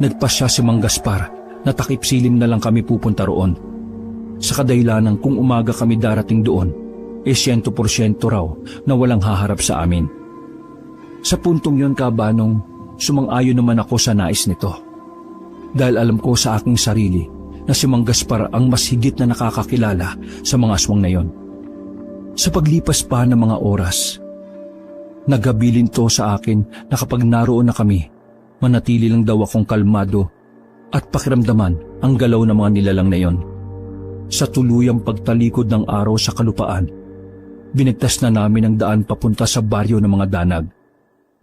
nagpasya si Mang Gaspar na takip silim na lang kami pupunta roon. Sa kadahilanang kung umaga kami darating doon, 100% raw na walang haharap sa amin. Sa puntong yon, Kabanong, sumang-ayon naman ako sa nais nito. Dahil alam ko sa aking sarili na si Mang Gaspar ang mas higit na nakakakilala sa mga aswang na yon. Sa paglipas pa ng mga oras, naghabilin to sa akin na kapag naroon na kami, manatili lang daw akong kalmado at pakiramdaman ang galaw ng mga nilalang na yon. Sa tuluyang pagtalikod ng araw sa kalupaan, binigtas na namin ang daan papunta sa baryo ng mga danag.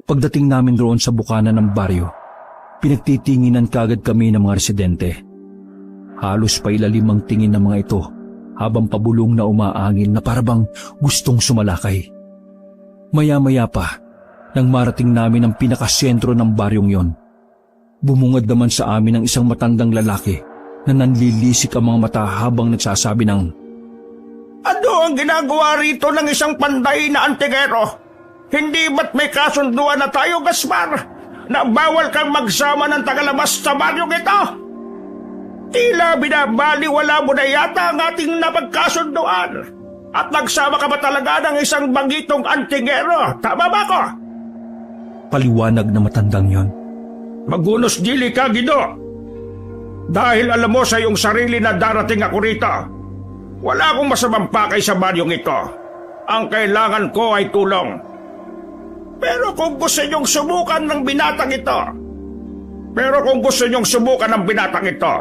Pagdating namin roon sa bukana ng baryo, pinagtitinginan kagad kami ng mga residente. Halos pailalim ang tingin ng mga ito habang pabulong na umaangin na parabang gustong sumalakay. Maya-maya pa, nang marating namin ang pinakasentro ng baryong yon, bumungad naman sa amin ang isang matandang lalaki na nanlilisik ang mga mata habang nagsasabi ng, Ano ang ginagawa rito ng isang panday na antigero? Hindi ba't may kasunduan na tayo, Gaspar, na bawal kang magsama ng tagalabas sa baryong ito? Tila binabaliwala mo na yata ang ating napagkasunduan at nagsama ka ba talaga ng isang bangitong antigero? Tama ba ko? Paliwanag na matandang yon. Magunos dili ka, Gido. Dahil alam mo sa iyong sarili na darating ako rito, wala akong masamang pakay sa baryong ito. Ang kailangan ko ay tulong. Pero kung gusto niyong subukan ng binatang ito,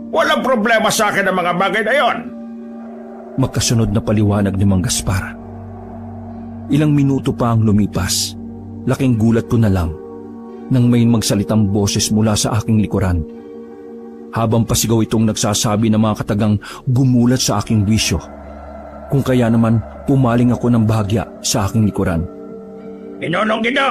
walang problema sa akin ang mga bagay na yon. Magkasunod na paliwanag ni Mang Gaspar. Ilang minuto pa ang lumipas, laking gulat ko na lang nang may magsalitang boses mula sa aking likuran. Habang pasigaw itong nagsasabi ng mga katagang gumulat sa aking bisyo. Kung kaya naman pumaling ako ng bahagya sa aking likuran. Inonong Gido,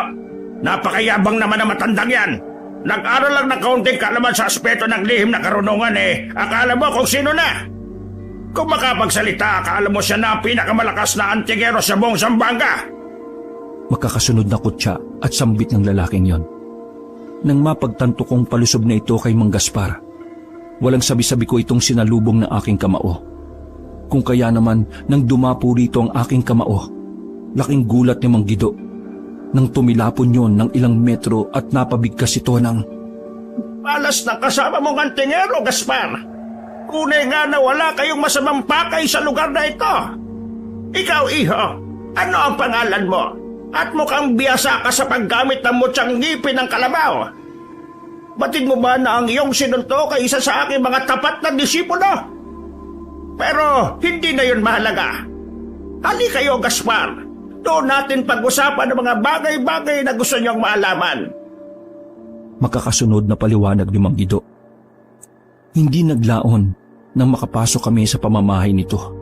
Napakayabang naman ang matandang yan. Nag-aral lang ng kaunting kaalaman sa aspeto ng lihim na karunungan akala mo kung sino na. Kung makapagsalita, akala mo siya na ang pinakamalakas na antingero sa buong Zamboanga. Magkakasunod na kutya at sambit ng lalaking yon. Nang mapagtanto kong palusob na ito kay Mang Gaspar, walang sabi-sabi ko itong sinalubong ng aking kamao. Kung kaya naman nang dumapo rito ang aking kamao, laking gulat ni Mang Guido nang tumilapon yon ng ilang metro at napabigkas ito ng... Malas na kasama mong antingero, Gaspar. Kunay nga na wala kayong masamang pakay sa lugar na ito. Ikaw, iho, ano ang pangalan mo? At mukhang biyasa ka sa paggamit ng mutsang ngipin ng kalabaw. Batid mo ba na ang iyong sinuntok ay isa sa aking mga tapat na disipulo? Pero hindi na yun mahalaga. Hali kayo, Gaspar. Doon natin pag-usapan ng mga bagay-bagay na gusto niyong maalaman. Makakasunod na paliwanag ni Mang Guido. Hindi naglaon nang makapasok kami sa pamamahay nito.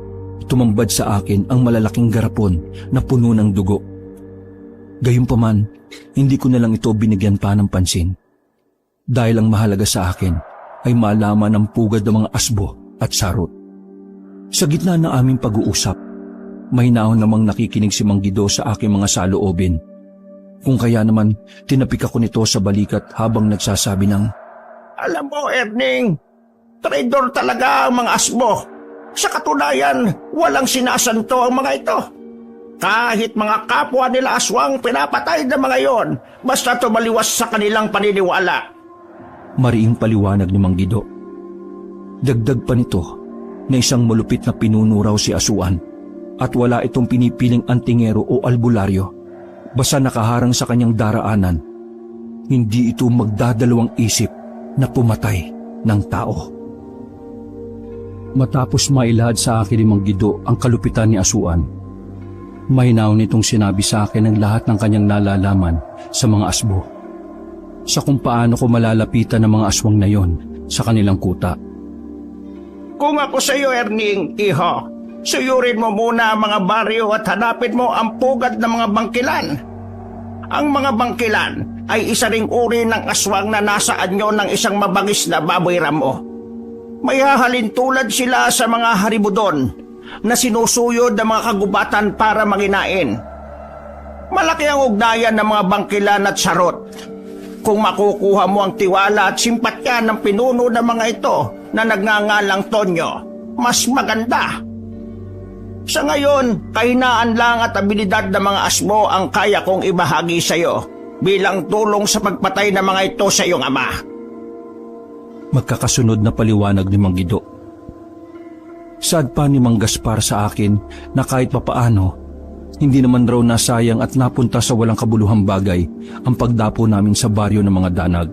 Tumambad sa akin ang malalaking garapon na puno ng dugo. Gayunpaman, hindi ko na lang ito binigyan pa ng pansin. Dahil ang mahalaga sa akin ay malaman ang pugad ng mga asbo at sarot. Sa gitna ng aming pag-uusap, may naon namang nakikinig si Mang Guido sa aking mga saloobin. Kung kaya naman, tinapik ako nito sa balikat habang nagsasabi ng... Alam mo, Erning, traidor talaga ang mga asbo. Sa katunayan, walang sinasanto ang mga ito. Kahit mga kapwa nila aswang pinapatay ng mga yon, basta tumaliwas sa kanilang paniniwala. Mariing paliwanag ni Mang Guido. Dagdag pa nito na isang malupit na pinuno raw si Asuan at wala itong pinipiling antingero o albularyo. Basta nakaharang sa kanyang daraanan, hindi ito magdadalawang isip na pumatay ng tao. Matapos mailahad sa akin ni Mang Guido ang kalupitan ni Asuan, mahinaw nitong sinabi sa akin ang lahat ng kanyang nalalaman sa mga asbo, sa kung paano ko malalapitan ng mga aswang na yon sa kanilang kuta. Kung ako sa iyo, Erning, iho, suyurin mo muna ang mga baryo at hanapin mo ang pugad ng mga bangkilan. Ang mga bangkilan ay isa ring uri ng aswang na nasa anyo ng isang mabangis na baboy ramo. May hahalin tulad sila sa mga haribudon na sinusuyod ng mga kagubatan para manginain. Malaki ang ugnayan ng mga bangkilan at sarot. Kung makukuha mo ang tiwala at simpatya ng pinuno ng mga ito na nagngangalang Tonyo, mas maganda. Sa ngayon, kahinaan lang at abilidad ng mga asmo ang kaya kong ibahagi sa iyo bilang tulong sa pagpatay ng mga ito sa iyong ama. Magkakasunod na paliwanag ni Mang Guido. Sad pa ni Mang Gaspar sa akin na kahit papaano, hindi naman raw nasayang at napunta sa walang kabuluhang bagay ang pagdapo namin sa baryo ng mga danag.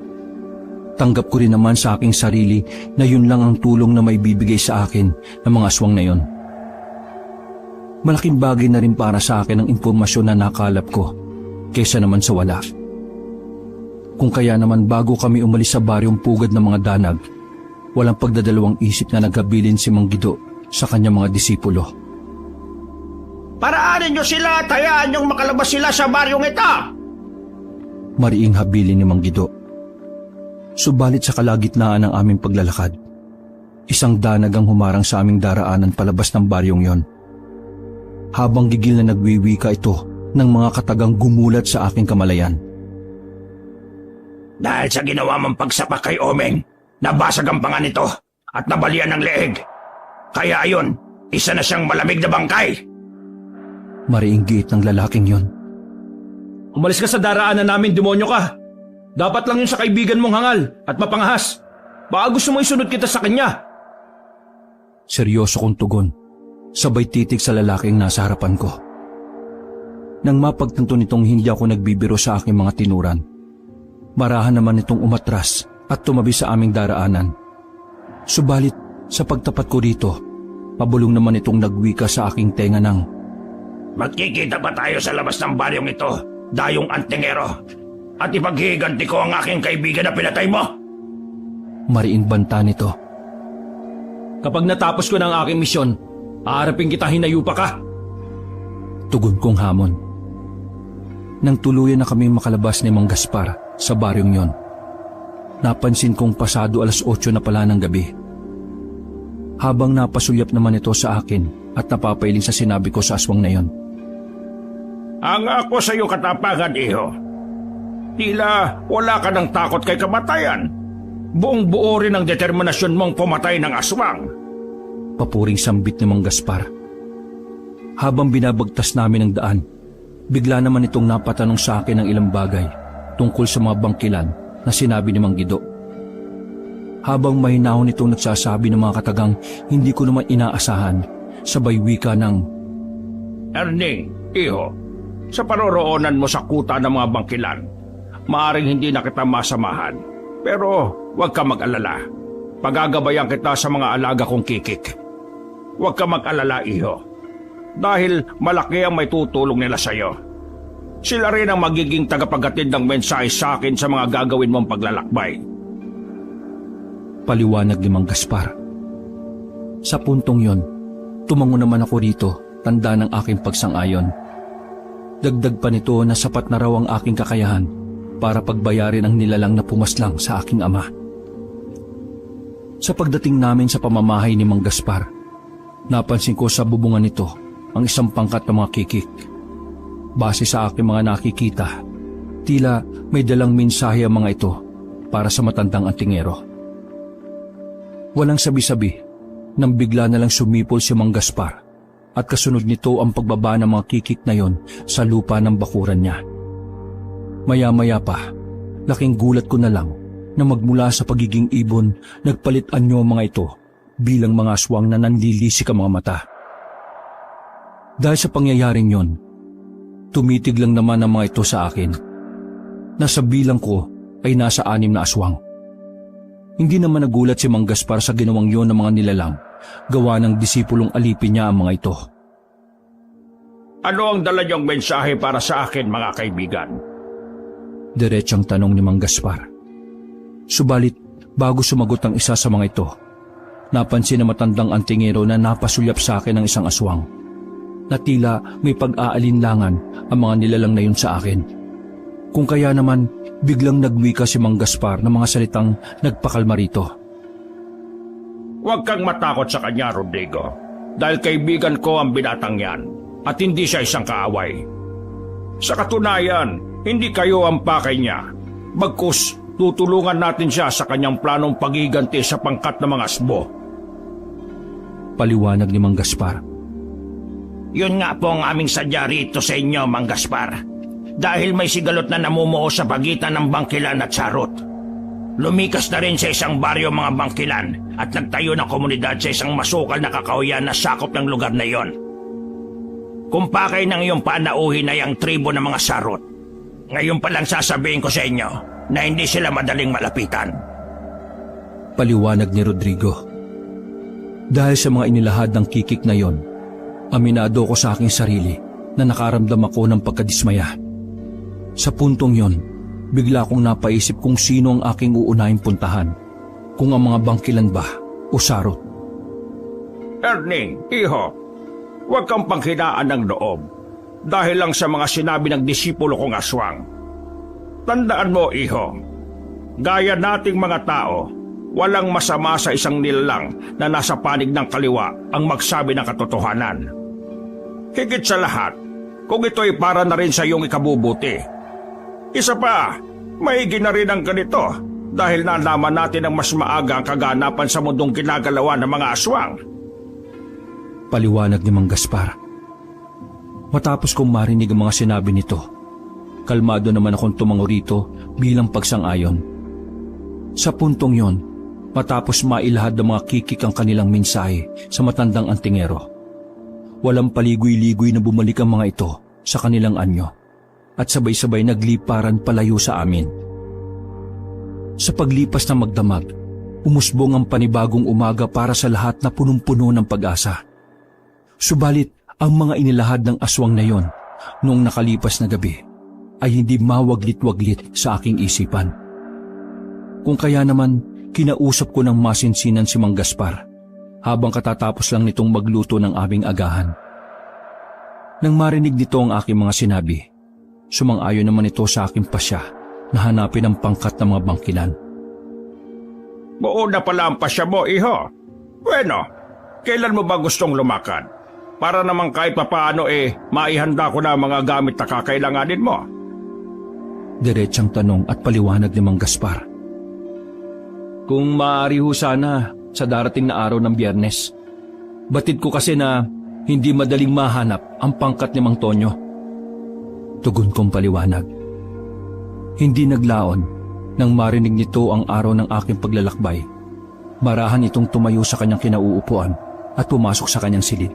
Tanggap ko rin naman sa aking sarili na yun lang ang tulong na may bibigay sa akin ng mga aswang na yon. Malaking bagay na rin para sa akin ang impormasyon na nakalap ko kaysa naman sa wala. Kung kaya naman bago kami umalis sa baryong pugad ng mga danag, walang pagdadalawang isip na naghabilin si Mang Guido sa kanyang mga disipulo. Paraanin niyo sila at hayaan niyong makalabas sila sa baryong ito! Mariing habilin ni Mang Guido. Subalit sa kalagitnaan ng aming paglalakad, isang danag ang humarang sa aming daraanan palabas ng baryong yon. Habang gigil na nagwiwika ito ng mga katagang gumulat sa aking kamalayan. Dahil sa ginawa mong pagsapak kay Omeng, nabasag ang panga nito at nabalian ng leeg. Kaya ayon, isa na siyang malamig na bangkay. Mariing giit ng lalaking yon. Umalis ka sa daraanan namin, demonyo ka. Dapat lang yun sa kaibigan mong hangal at mapangahas. Baka gusto mo isunod kita sa kanya. Seryoso kong tugon, sabay titig sa lalaking nasa harapan ko. Nang mapagtanto nitong hindi ako nagbibiro sa aking mga tinuran, marahan naman itong umatras at tumabi sa aming daraanan. Subalit sa pagtapat ko dito, pabulong naman itong nagwika sa aking tenga ng, Magkikita pa tayo sa labas ng baryong ito, dayong antingero, at ipaghihiganti ko ang aking kaibigan na pinatay mo. Mariing banta nito. Kapag natapos ko na ang aking misyon, haharapin kita hinayupa ka. Tugon kong hamon. Nang tuluyan na kami makalabas ni Mang Gaspar sa baryong yon, napansin kong pasado 8:00 na pala ng gabi. Habang napasulyap naman ito sa akin at napapailing sa sinabi ko sa aswang na yon. Ang ako sa iyo katapangan, iho. Tila wala ka ng takot kay kamatayan. Buong buo rin ang determinasyon mong pumatay ng aswang. Papuring sambit ni Mang Gaspar. Habang binabagtas namin ang daan, bigla naman itong napatanong sa akin ng ilang bagay tungkol sa mga bangkilan na sinabi ni Mang Guido. Habang mahinahon itong nagsasabi ng mga katagang hindi ko naman inaasahan, sabay wika ng, Erning, iho, sa paroroonan mo sa kuta ng mga bangkilan, maaring hindi na kita masamahan. Pero huwag ka mag-alala. Pagagabayan kita sa mga alaga kong kikik. Huwag ka mag-alala, iho. Dahil malaki ang may tutulong nila sa iyo. Sila rin ang magiging tagapaghatid ng mensahe sa akin sa mga gagawin mong paglalakbay. Paliwanag ni Mang Gaspar. Sa puntong yon, tumango naman ako rito, tanda ng aking pagsang-ayon. Dagdag pa nito na sapat na raw ang aking kakayahan para pagbayarin ang nilalang na pumaslang sa aking ama. Sa pagdating namin sa pamamahay ni Mang Gaspar, napansin ko sa bubungan nito ang isang pangkat ng mga kikik. Base sa aking mga nakikita, tila may dalang mensahe ang mga ito para sa matandang antingero. Walang sabi-sabi, nang bigla na lang sumipol si Mang Gaspar at kasunod nito ang pagbaba ng mga kikik na yon sa lupa ng bakuran niya. Maya-maya pa, laking gulat ko na lang na magmula sa pagiging ibon, nagpalit anyo ang mga ito bilang mga aswang na nanlilisik ang mga mata. Dahil sa pangyayaring yon, tumitig lang naman ang mga ito sa akin. Nasa bilang ko ay nasa 6 na aswang. Hindi naman nagulat si Mang Gaspar sa ginawang yon ng mga nilalang, gawa ng disipulong alipin niya ang mga ito. Ano ang dala niyong mensahe para sa akin, mga kaibigan? Diretsang tanong ni Mang Gaspar. Subalit, bago sumagot ang isa sa mga ito, napansin na matandang antingero na napasulyap sa akin ng isang aswang, na tila may pag-aalinlangan ang mga nilalang na yun sa akin. Kung kaya naman, biglang nagwika si Mang Gaspar ng mga salitang nagpakalma rito. Huwag kang matakot sa kanya, Rodrigo, dahil kaibigan ko ang binatang yan at hindi siya isang kaaway. Sa katunayan, hindi kayo ang pakay niya. Bagkus, tutulungan natin siya sa kanyang planong pagiganti sa pangkat ng mga asbo. Paliwanag ni Mang Gaspar. Yun nga po ang aming sadya rito sa inyo, Mang Gaspar. Dahil may sigalot na namumuo sa pagitan ng bangkilan at sarot. Lumikas na rin sa isang baryo mga bangkilan at nagtayo ng komunidad sa isang masukal na kakahuyan na sakop ng lugar na iyon. Kung pakay ng iyong panauhin ay ang tribo ng mga sarot, ngayon pa lang sasabihin ko sa inyo na hindi sila madaling malapitan. Paliwanag ni Rodrigo. Dahil sa mga inilahad ng kikik na yon, aminado ko sa aking sarili na nakaramdam ako ng pagkadismaya. Sa puntong yon, bigla akong napaisip kung sino ang aking uunahing puntahan, kung ang mga bangkilan ba o sarot. Erning, iho, huwag kang panghinaan ng loob dahil lang sa mga sinabi ng disipulo kong aswang. Tandaan mo, iho, gaya nating mga tao, walang masama sa isang nilalang na nasa panig ng kaliwa ang magsabi ng katotohanan. Higit sa lahat, kung ito'y para na rin sa iyong ikabubuti. Isa pa, maigi na rin ang ganito dahil nalaman natin ang mas maaga ang kaganapan sa mundong ginagalawa ng mga aswang. Paliwanag ni Mang Gaspar. Matapos kong marinig ang mga sinabi nito, kalmado naman akong tumango rito bilang pagsang-ayon. Sa puntong yon, matapos mailahad ng mga kikik ang kanilang mensahe sa matandang antingero, walang paligoy-ligoy na bumalik ang mga ito sa kanilang anyo at sabay-sabay nagliparan palayo sa amin. Sa paglipas ng magdamag, umusbong ang panibagong umaga para sa lahat na punong-puno ng pag-asa. Subalit, ang mga inilahad ng aswang na yon noong nakalipas na gabi ay hindi mawaglit-waglit sa aking isipan. Kung kaya naman, kinausap ko ng masinsinan si Mang Gaspar habang katatapos lang nitong magluto ng aming agahan. Nang marinig nito ang aking mga sinabi, Sumang-ayon naman ito sa aking pasya na hanapin ang pangkat ng mga bangkilan. Buo na pala ang pasya mo, iho. Bueno, kailan mo ba gustong lumakad? Para naman kahit papaano maihanda ko na ang mga gamit na kakailanganin mo. Diretsang tanong at paliwanag ni Mang Gaspar. Kung maaari ho sana sa darating na araw ng Biyernes. Batid ko kasi na hindi madaling mahanap ang pangkat ni Mang Tonyo. Tugon kong paliwanag. Hindi naglaon nang marinig nito ang araw ng aking paglalakbay. Marahan itong tumayo sa kanyang kinauupuan at pumasok sa kanyang silid.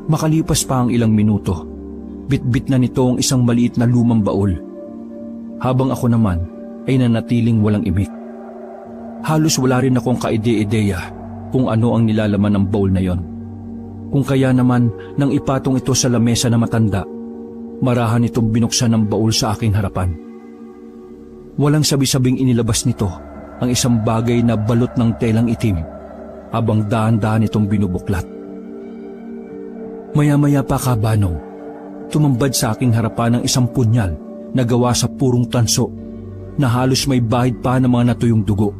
Makalipas pa ang ilang minuto, bitbit na nito ang isang maliit na lumang baul. Habang ako naman ay nanatiling walang imik. Halos wala rin akong kaide-ideya kung ano ang nilalaman ng baul na yon. Kung kaya naman nang ipatong ito sa lamesa na matanda, marahan itong binuksan ng baul sa aking harapan. Walang sabi-sabing inilabas nito ang isang bagay na balot ng telang itim habang dahan-dahan itong binubuklat. Maya-maya pa kabanong, tumambad sa aking harapan ng isang punyal na gawa sa purong tanso na halos may bahid pa ng mga natuyong dugo.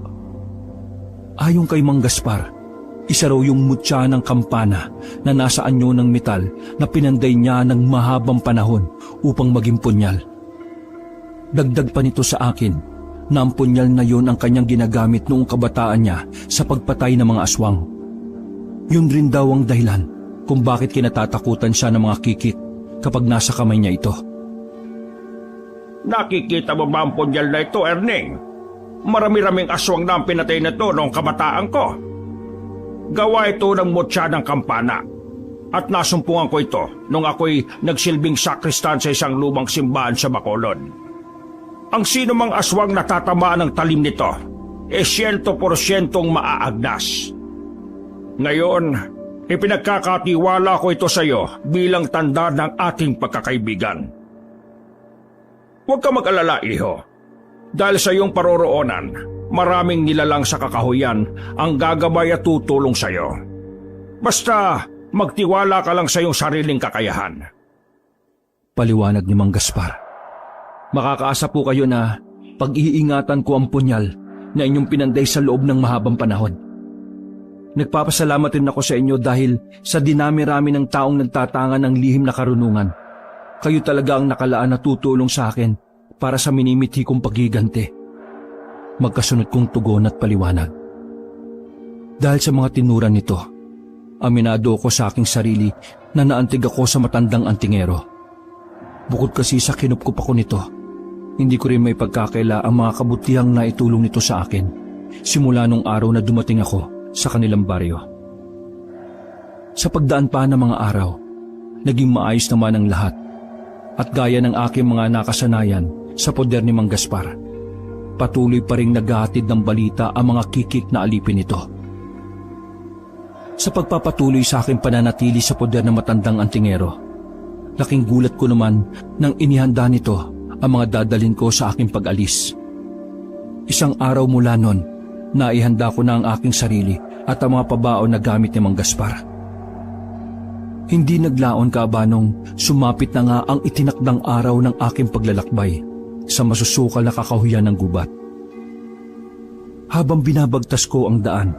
Ayon kay Mang Gaspar, isa raw yung mutya ng kampana na nasa anyo ng metal na pinanday niya ng mahabang panahon upang maging punyal. Dagdag pa nito sa akin na ang punyal na yon ang kanyang ginagamit noong kabataan niya sa pagpatay ng mga aswang. Yun rin daw ang dahilan kung bakit kinatatakutan siya ng mga kikit kapag nasa kamay niya ito. Nakikita mo ba ang punyal na ito, Erning? Marami-raming aswang na ang pinatay na ito noong kabataan ko. Gawa ito ng mutya ng kampana. At nasumpungan ko ito nung ako'y nagsilbing sakristan sa isang lumang simbahan sa Bacolod. Ang sino mang aswang natatamaan ng talim nito, 100% maaagnas. Ngayon, ipinagkakatiwala ko ito sa iyo bilang tanda ng ating pagkakaibigan. Huwag ka mag-alala, iho. Dahil sa iyong paroroonan, maraming nilalang sa kakahuyan ang gagabay at tutulong sa iyo. Basta magtiwala ka lang sa iyong sariling kakayahan. Paliwanag ni Mang Gaspar. Makakaasa po kayo na pag-iingatan ko ang punyal na inyong pinanday sa loob ng mahabang panahon. Nagpapasalamat rin ako sa inyo dahil sa dinami-rami ng taong nagtatangan ng lihim na karunungan. Kayo talaga ang nakalaan na tutulong sa akin para sa minimithi kong paghiganti. Magkasunod kong tugon at paliwanag. Dahil sa mga tinuran nito, aminado ako sa aking sarili na naantig ako sa matandang antingero. Bukod kasi sa kinupkup ako nito, hindi ko rin may pagkakaila ang mga kabutihang naitulong nito sa akin simula nung araw na dumating ako sa kanilang baryo. Sa pagdaan pa ng mga araw, naging maayos naman ang lahat at gaya ng aking mga nakasanayan sa poder ni Mang Gaspar, patuloy pa rin naghahatid ng balita ang mga kikik na alipin nito. Sa pagpapatuloy sa aking pananatili sa poder ng matandang antingero, laking gulat ko naman nang inihanda nito ang mga dadalhin ko sa aking pag-alis. Isang araw mula nun, naihanda ko na ang aking sarili at ang mga pabaon na gamit ni Mang Gaspar. Hindi naglaon kaabanong sumapit na nga ang itinakdang araw ng aking paglalakbay sa masusukal na kakahuyan ng gubat. Habang binabagtas ko ang daan,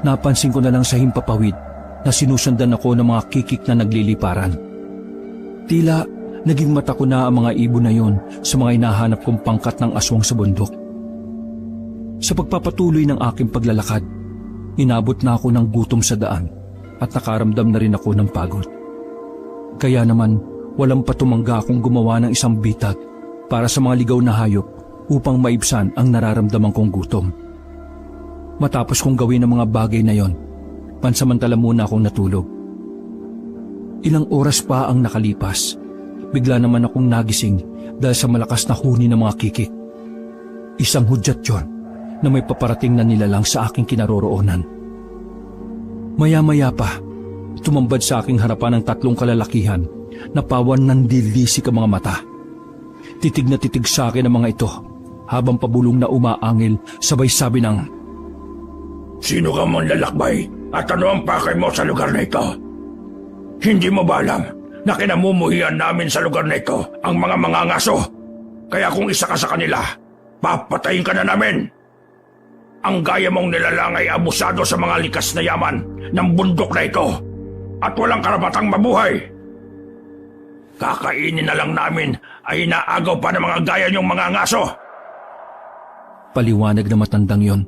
napansin ko na lang sa himpapawid na sinusundan ako ng mga kikik na nagliliparan. Tila naging mata ko na ang mga ibon na yon sa mga hinahanap kong pangkat ng aswang sa bundok. Sa pagpapatuloy ng aking paglalakad, inabot na ako ng gutom sa daan at nakaramdam na rin ako ng pagod. Kaya naman walang patumangga akong gumawa ng isang bitag para sa mga ligaw na hayop upang maibsan ang nararamdaman kong gutom. Matapos kong gawin ang mga bagay na yon, pansamantala muna akong natulog. Ilang oras pa ang nakalipas, bigla naman akong nagising dahil sa malakas na huni ng mga kikik. Isang hudyat yon na may paparating na nilalang sa aking kinaroroonan. Maya-maya pa, tumambad sa aking harapan ng 3 kalalakihan na pawan ng dilisik ang mga mata. Titig na titig sa akin ang mga ito habang pabulong na umaangil sabay sabi ng, Sino ka man lalakbay at ano ang pakay mo sa lugar na ito? Hindi mo ba alam na kinamumuhian namin sa lugar na ito ang mga mangangaso. Kaya kung isa ka sa kanila, papatayin ka na namin. Ang gaya mong nilalang ay abusado sa mga likas na yaman ng bundok na ito at walang karapatang mabuhay. Kakainin na lang namin ay inaagaw pa ng mga gaya niyong mga ngaso. Paliwanag na matandang yon.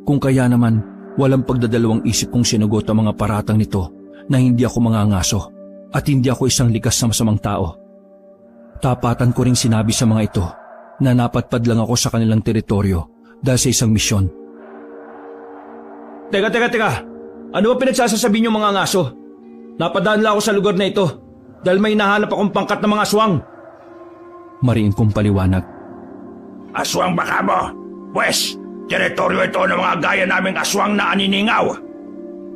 Kung kaya naman, walang pagdadalawang isip kong sinugot ang mga paratang nito na hindi ako mangangaso at hindi ako isang likas na masamang tao. Tapatan ko ring sinabi sa mga ito na napatpad lang ako sa kanilang teritoryo dahil sa isang misyon. Teka. Ano ba pinagsasasabi niyo mga ngaso? Napadaan lang ako sa lugar na ito dahil may nahanap akong pangkat ng mga aswang. Mariin kong paliwanag. Aswang baka mo? Pwes, teritoryo ito ng mga gaya naming aswang na aniningaw.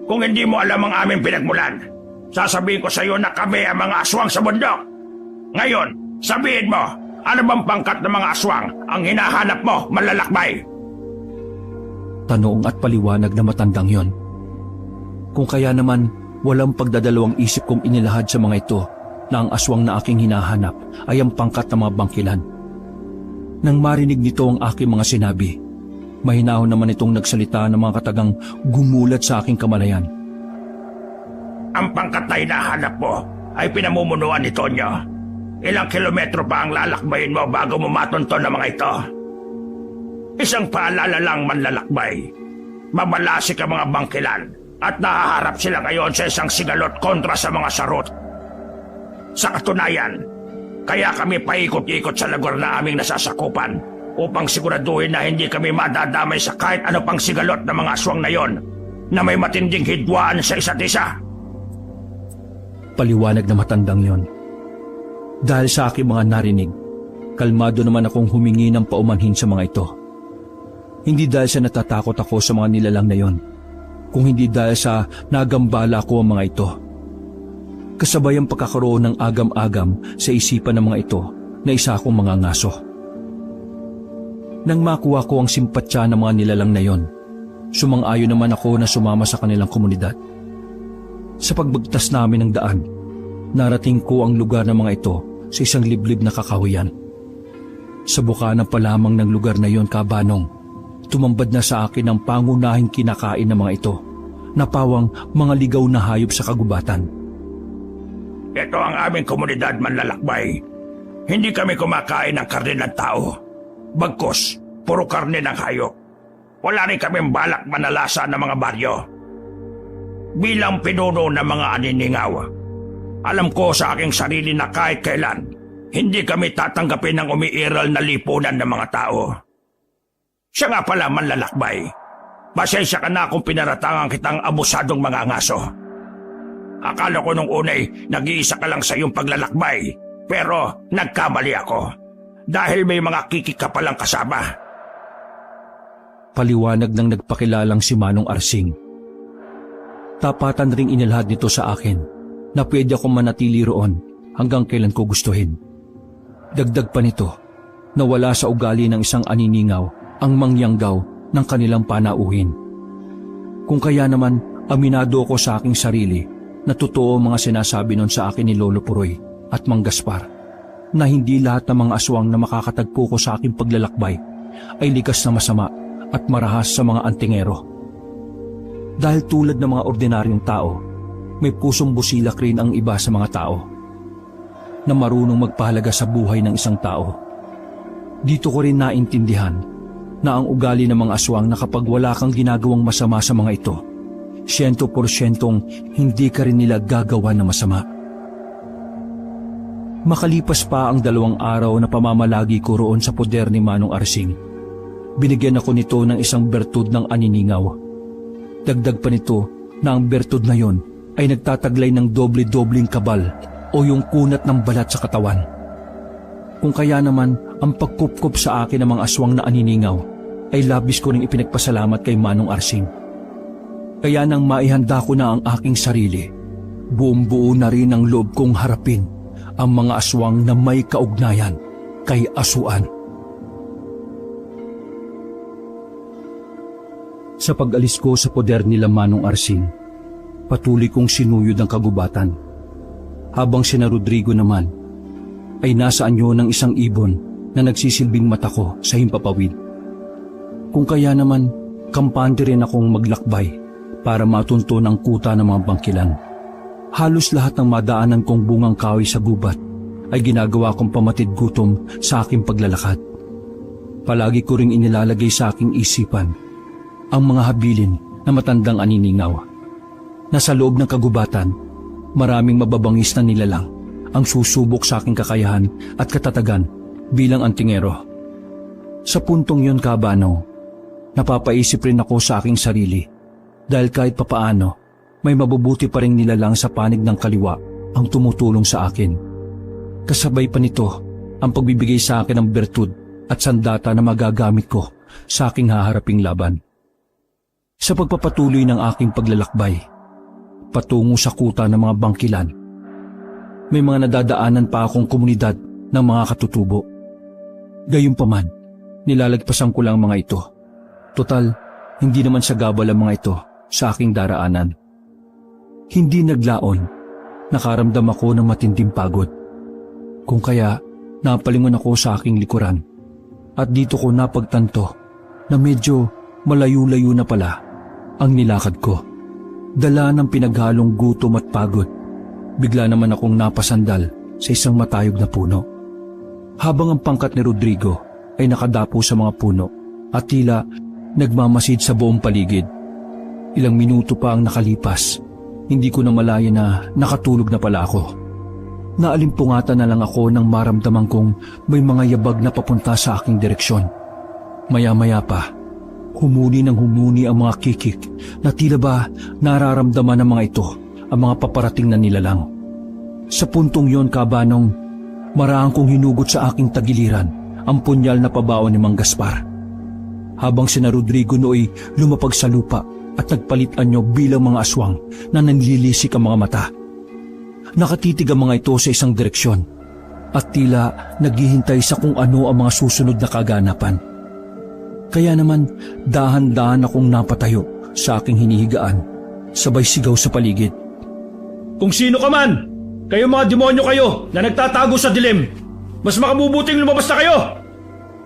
Kung hindi mo alam ang aming pinagmulan, sasabihin ko sa iyo na kami ang mga aswang sa bundok. Ngayon, sabihin mo, ano bang pangkat ng mga aswang ang hinahanap mo, manlalakbay? Tanong at paliwanag na matandang yon. Kung kaya naman, walang pagdadalawang isip kong inilahad sa mga ito na ang aswang na aking hinahanap ay ang pangkat ng mga bangkilan. Nang marinig nito ang aking mga sinabi, mahinahon naman itong nagsalita ng mga katagang gumulat sa aking kamalayan. Ang pangkat na hinahanap mo ay pinamumunuan ni Tonyo. Ilang kilometro pa ang lalakbayin mo bago mo matunton ng mga ito. Isang paalala lang manlalakbay. Mabalasik ang mga bangkilan at nahaharap sila ngayon sa isang sigalot kontra sa mga sarot. Sa katunayan, kaya kami paikot-ikot sa lugar na aming nasasakupan upang siguraduhin na hindi kami madadamay sa kahit ano pang sigalot ng mga aswang na yon na may matinding hidwaan sa isa't isa. Paliwanag na matandang yon. Dahil sa aking mga narinig, kalmado naman akong humingi ng paumanhin sa mga ito. Hindi dahil sa natatakot ako sa mga nilalang na yon, kung hindi dahil sa nagambala ko ang mga ito. Kasabay ang pagkakaroon ng agam-agam sa isipan ng mga ito na isa akong mga ngaso. Nang makuha ko ang simpatya ng mga nilalang na yon, sumang-ayon naman ako na sumama sa kanilang komunidad. Sa pagbagtas namin ng daan, narating ko ang lugar ng mga ito sa isang liblib na kakahuyan. Sa bukana pa lamang ng lugar na yon, kabanong, tumambad na sa akin ang pangunahing kinakain ng mga ito, na pawang mga ligaw na hayop sa kagubatan. Ito ang aming komunidad, manlalakbay. Hindi kami kumakain ng karne ng tao. Bagkus, puro karne ng hayop. Wala rin kaming balak manalasa ng mga baryo. Bilang pinuno ng mga aniningaw, alam ko sa aking sarili na kahit kailan, hindi kami tatanggapin ng umiiral na lipunan ng mga tao. Siya nga pala, manlalakbay. Pasensya ka na kung pinaratangan kitang abusadong mga ngaso. Akala ko nung unay nag-iisa ka lang sa iyong paglalakbay, pero nagkamali ako dahil may mga kikik ka palang kasama. Paliwanag ng nagpakilalang si Manong Arsing. Tapatan ring inilahad nito sa akin na pwede akong manatili roon hanggang kailan ko gustuhin. Dagdag pa nito na wala sa ugali ng isang aniningaw ang mangyanggaw ng kanilang panauhin. Kung kaya naman, aminado ako sa aking sarili na totoo mga sinasabi nun sa akin ni Lolo Puroy at Mang Gaspar, na hindi lahat ng mga aswang na makakatagpo ko sa aking paglalakbay ay likas na masama at marahas sa mga antingero. Dahil tulad ng mga ordinaryong tao, may pusong busilak rin ang iba sa mga tao na marunong magpahalaga sa buhay ng isang tao. Dito ko rin naintindihan na ang ugali ng mga aswang na kapag wala kang ginagawang masama sa mga ito, 100% hindi ka rin nila gagawa na masama. Makalipas pa ang 2 araw na pamamalagi ko roon sa poder ni Manong Arsing, binigyan ako nito ng isang bertud ng aniningaw. Dagdag pa nito na ang bertud na yon ay nagtataglay ng doble-dobling kabal o yung kunat ng balat sa katawan. Kung kaya naman ang pagkupkup sa akin ng mga aswang na aniningaw ay labis ko ring ipinagpasalamat kay Manong Arsing. Kaya nang maihanda ko na ang aking sarili, buong-buo na rin ang loob kong harapin ang mga aswang na may kaugnayan kay Asuan. Sa pag-alis ko sa poder nila Manong Arsing, patuloy kong sinuyod ang kagubatan. Habang sina Rodrigo naman ay nasa anyo ng isang ibon na nagsisilbing mata ko sa himpapawid. Kung kaya naman, kampante rin akong maglakbay para matunto ng kuta ng mga bangkilan. Halos lahat ng madaanan kong bungang kahoy sa gubat ay ginagawa kong pamatid gutom sa aking paglalakad. Palagi ko ring inilalagay sa aking isipan ang mga habilin na matandang aniningaw. Nasa loob ng kagubatan, maraming mababangis na nilalang ang susubok sa aking kakayahan at katatagan bilang antingero. Sa puntong yon, Kabano, napapaisip rin ako sa aking sarili dahil kahit papaano may mabubuti pa ring nilalang sa panig ng kaliwa ang tumutulong sa akin. Kasabay pa nito ang pagbibigay sa akin ng bertud at sandata na magagamit ko sa aking haharaping laban. Sa pagpapatuloy ng aking paglalakbay patungo sa kuta ng mga bangkilan, may mga nadadaanan pa akong komunidad ng mga katutubo. Gayunpaman, nilalagpasan ko lang mga ito. Total, hindi naman sagabal ang mga ito sa aking daraanan. Hindi naglaon, nakaramdam ako ng matinding pagod. Kung kaya, napalingon ako sa aking likuran at dito ko napagtanto na medyo malayo-layo na pala ang nilakad ko. Dala ng pinaghalong gutom at pagod, bigla naman akong napasandal sa isang matayog na puno. Habang ang pangkat ni Rodrigo ay nakadapo sa mga puno at tila nagmamasid sa buong paligid. Ilang minuto pa ang nakalipas, hindi ko na malaya na nakatulog na pala ako. Naalimpungatan na lang ako nang maramdaman kong may mga yabag na papunta sa aking direksyon. Maya-maya pa, humuni ng humuni ang mga kikik na tila ba nararamdaman ng mga ito ang mga paparating na nilalang. Sa puntong yon, Kabanong, maraang kong hinugot sa aking tagiliran ang punyal na pabaon ni Mang Gaspar. Habang sina Rodrigo nooy lumapag sa lupa at nagpalit anyo bilang mga aswang na nanlilisik ang mga mata. Nakatitig ang mga ito sa isang direksyon at tila naghihintay sa kung ano ang mga susunod na kaganapan. Kaya naman dahan-dahan akong napatayo sa aking hinihigaan, sabay sigaw sa paligid. Kung sino ka man, kayo mga demonyo kayo na nagtatago sa dilim, mas makabubuting lumabas na kayo!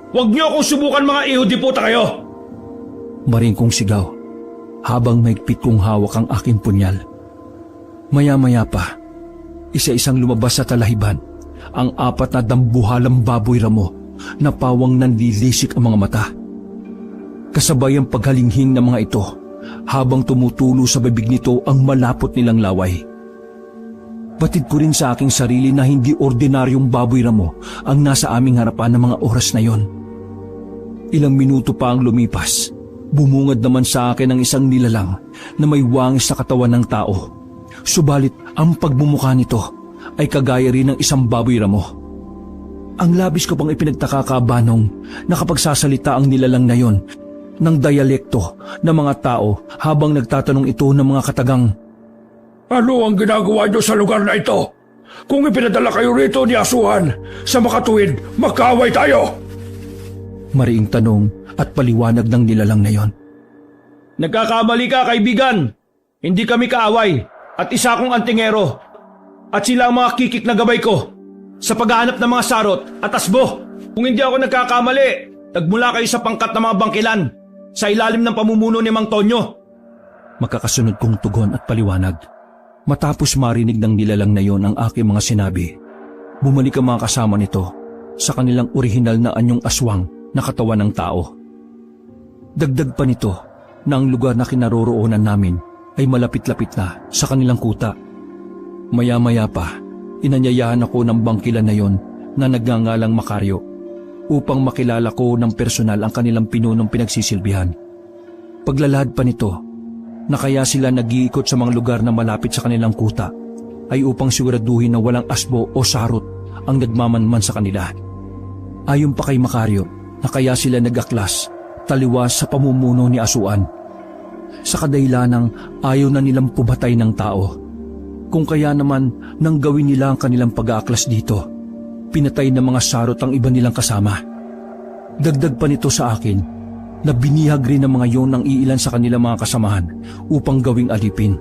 Huwag niyo akong subukan, mga iho-diputa kayo! Maring kong sigaw habang maigpit kong hawak ang aking punyal. Maya-maya pa, isa-isang lumabas sa talahiban ang 4 na dambuhalang baboy ramo na pawang nanlilisik ang mga mata. Kasabay ang paghalinghing ng mga ito habang tumutulo sa bibig nito ang malapot nilang laway. Batid ko rin sa aking sarili na hindi ordinaryong baboy ramo ang nasa aming harapan ng mga oras na yon. Ilang minuto pa ang lumipas, bumungad naman sa akin ang isang nilalang na may wangis sa katawan ng tao. Subalit ang pagbumukha nito ay kagaya rin ng isang baboy ramo. Ang labis ko pang ipinagtaka, Kabanong, na kapag sasalita ang nilalang na yon ng dialekto ng mga tao habang nagtatanong ito ng mga katagang, Ano ang ginagawa niyo sa lugar na ito? Kung ipinadala kayo rito ni Asuhan, sa makatuwid, magkaaway tayo! Mariing tanong at paliwanag ng nilalang na yon. Nagkakamali ka, kaibigan! Hindi kami kaaway at isa akong antingero. At sila ang mga kikik na gabay ko sa paghahanap ng mga sarot at asbo. Kung hindi ako nagkakamali, nagmula kayo sa pangkat ng mga bangkilan sa ilalim ng pamumuno ni Mang Tonyo. Makakasunod kong tugon at paliwanag. Matapos marinig ng nilalang na yon ang aking mga sinabi, bumalik ang mga kasama nito sa kanilang orihinal na anyong aswang na katawan ng tao. Dagdag pa nito na ang lugar na kinaroroonan namin ay malapit-lapit na sa kanilang kuta. Maya-maya pa, inanyayahan ako ng bangkilan na yon na nagngangalang Makaryo upang makilala ko ng personal ang kanilang pinunong pinagsisilbihan. Paglalahad pa nito, na kaya sila nag-iikot sa mga lugar na malapit sa kanilang kuta ay upang siguraduhin na walang asbo o sarot ang nagmamanman sa kanila. Ayon pa kay Makaryo na kaya sila nag-aklas taliwas sa pamumuno ni Asuan sa kadahilanang ayaw na nilang pumatay ng tao. Kung kaya naman nang gawin nila ang kanilang pag-aaklas dito, pinatay ng mga sarot ang iba nilang kasama. Dagdag pa nito sa akin na binihag rin ng mga yon ng iilan sa kanilang mga kasamahan upang gawing alipin.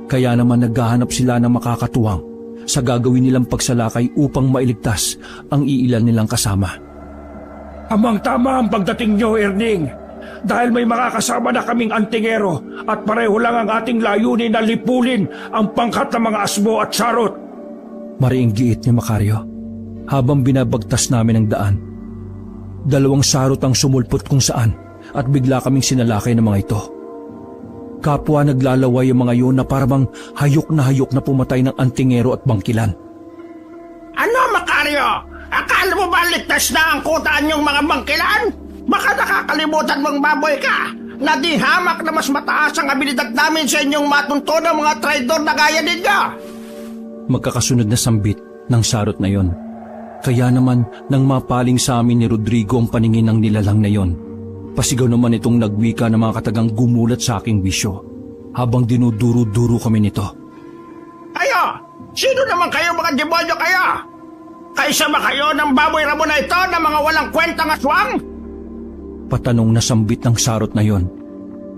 Kaya naman naghahanap sila ng makakatuwang sa gagawin nilang pagsalakay upang mailigtas ang iilan nilang kasama. Amang-tama ang pagdating nyo, Erning. Dahil may makakasama na kaming antingero at pareho lang ang ating layunin na lipulin ang pangkat ng mga asbo at sarot. Mariing giit ni Macario habang binabagtas namin ang daan. 2 sarot ang sumulpot kung saan at bigla kaming sinalakay ng mga ito. Kapwa naglalaway ang mga yun na parang hayok na pumatay ng antingero at bangkilan. Ano, Macario? Akala mo ba ligtas na ang kutaan yung mga bangkilan? Baka nakakalimutan mong baboy ka na di hamak na mas mataas ang abilidad namin sa inyong matunto ng mga traidor na gaya ninyo. Magkakasunod na sambit ng sarot na yon. Kaya naman nang mapaling sa amin ni Rodrigo ang paningin ng nilalang na yon, pasigaw naman itong nagwika ng mga katagang gumulat sa aking bisyo habang dinuduro-duro kami nito. Ayo! Sino naman kayo mga demonyo kayo? Kaisa ba kayo ng baboy ramo na ito na mga walang kwentang aswang? Patanong na sambit ng sarot na yon.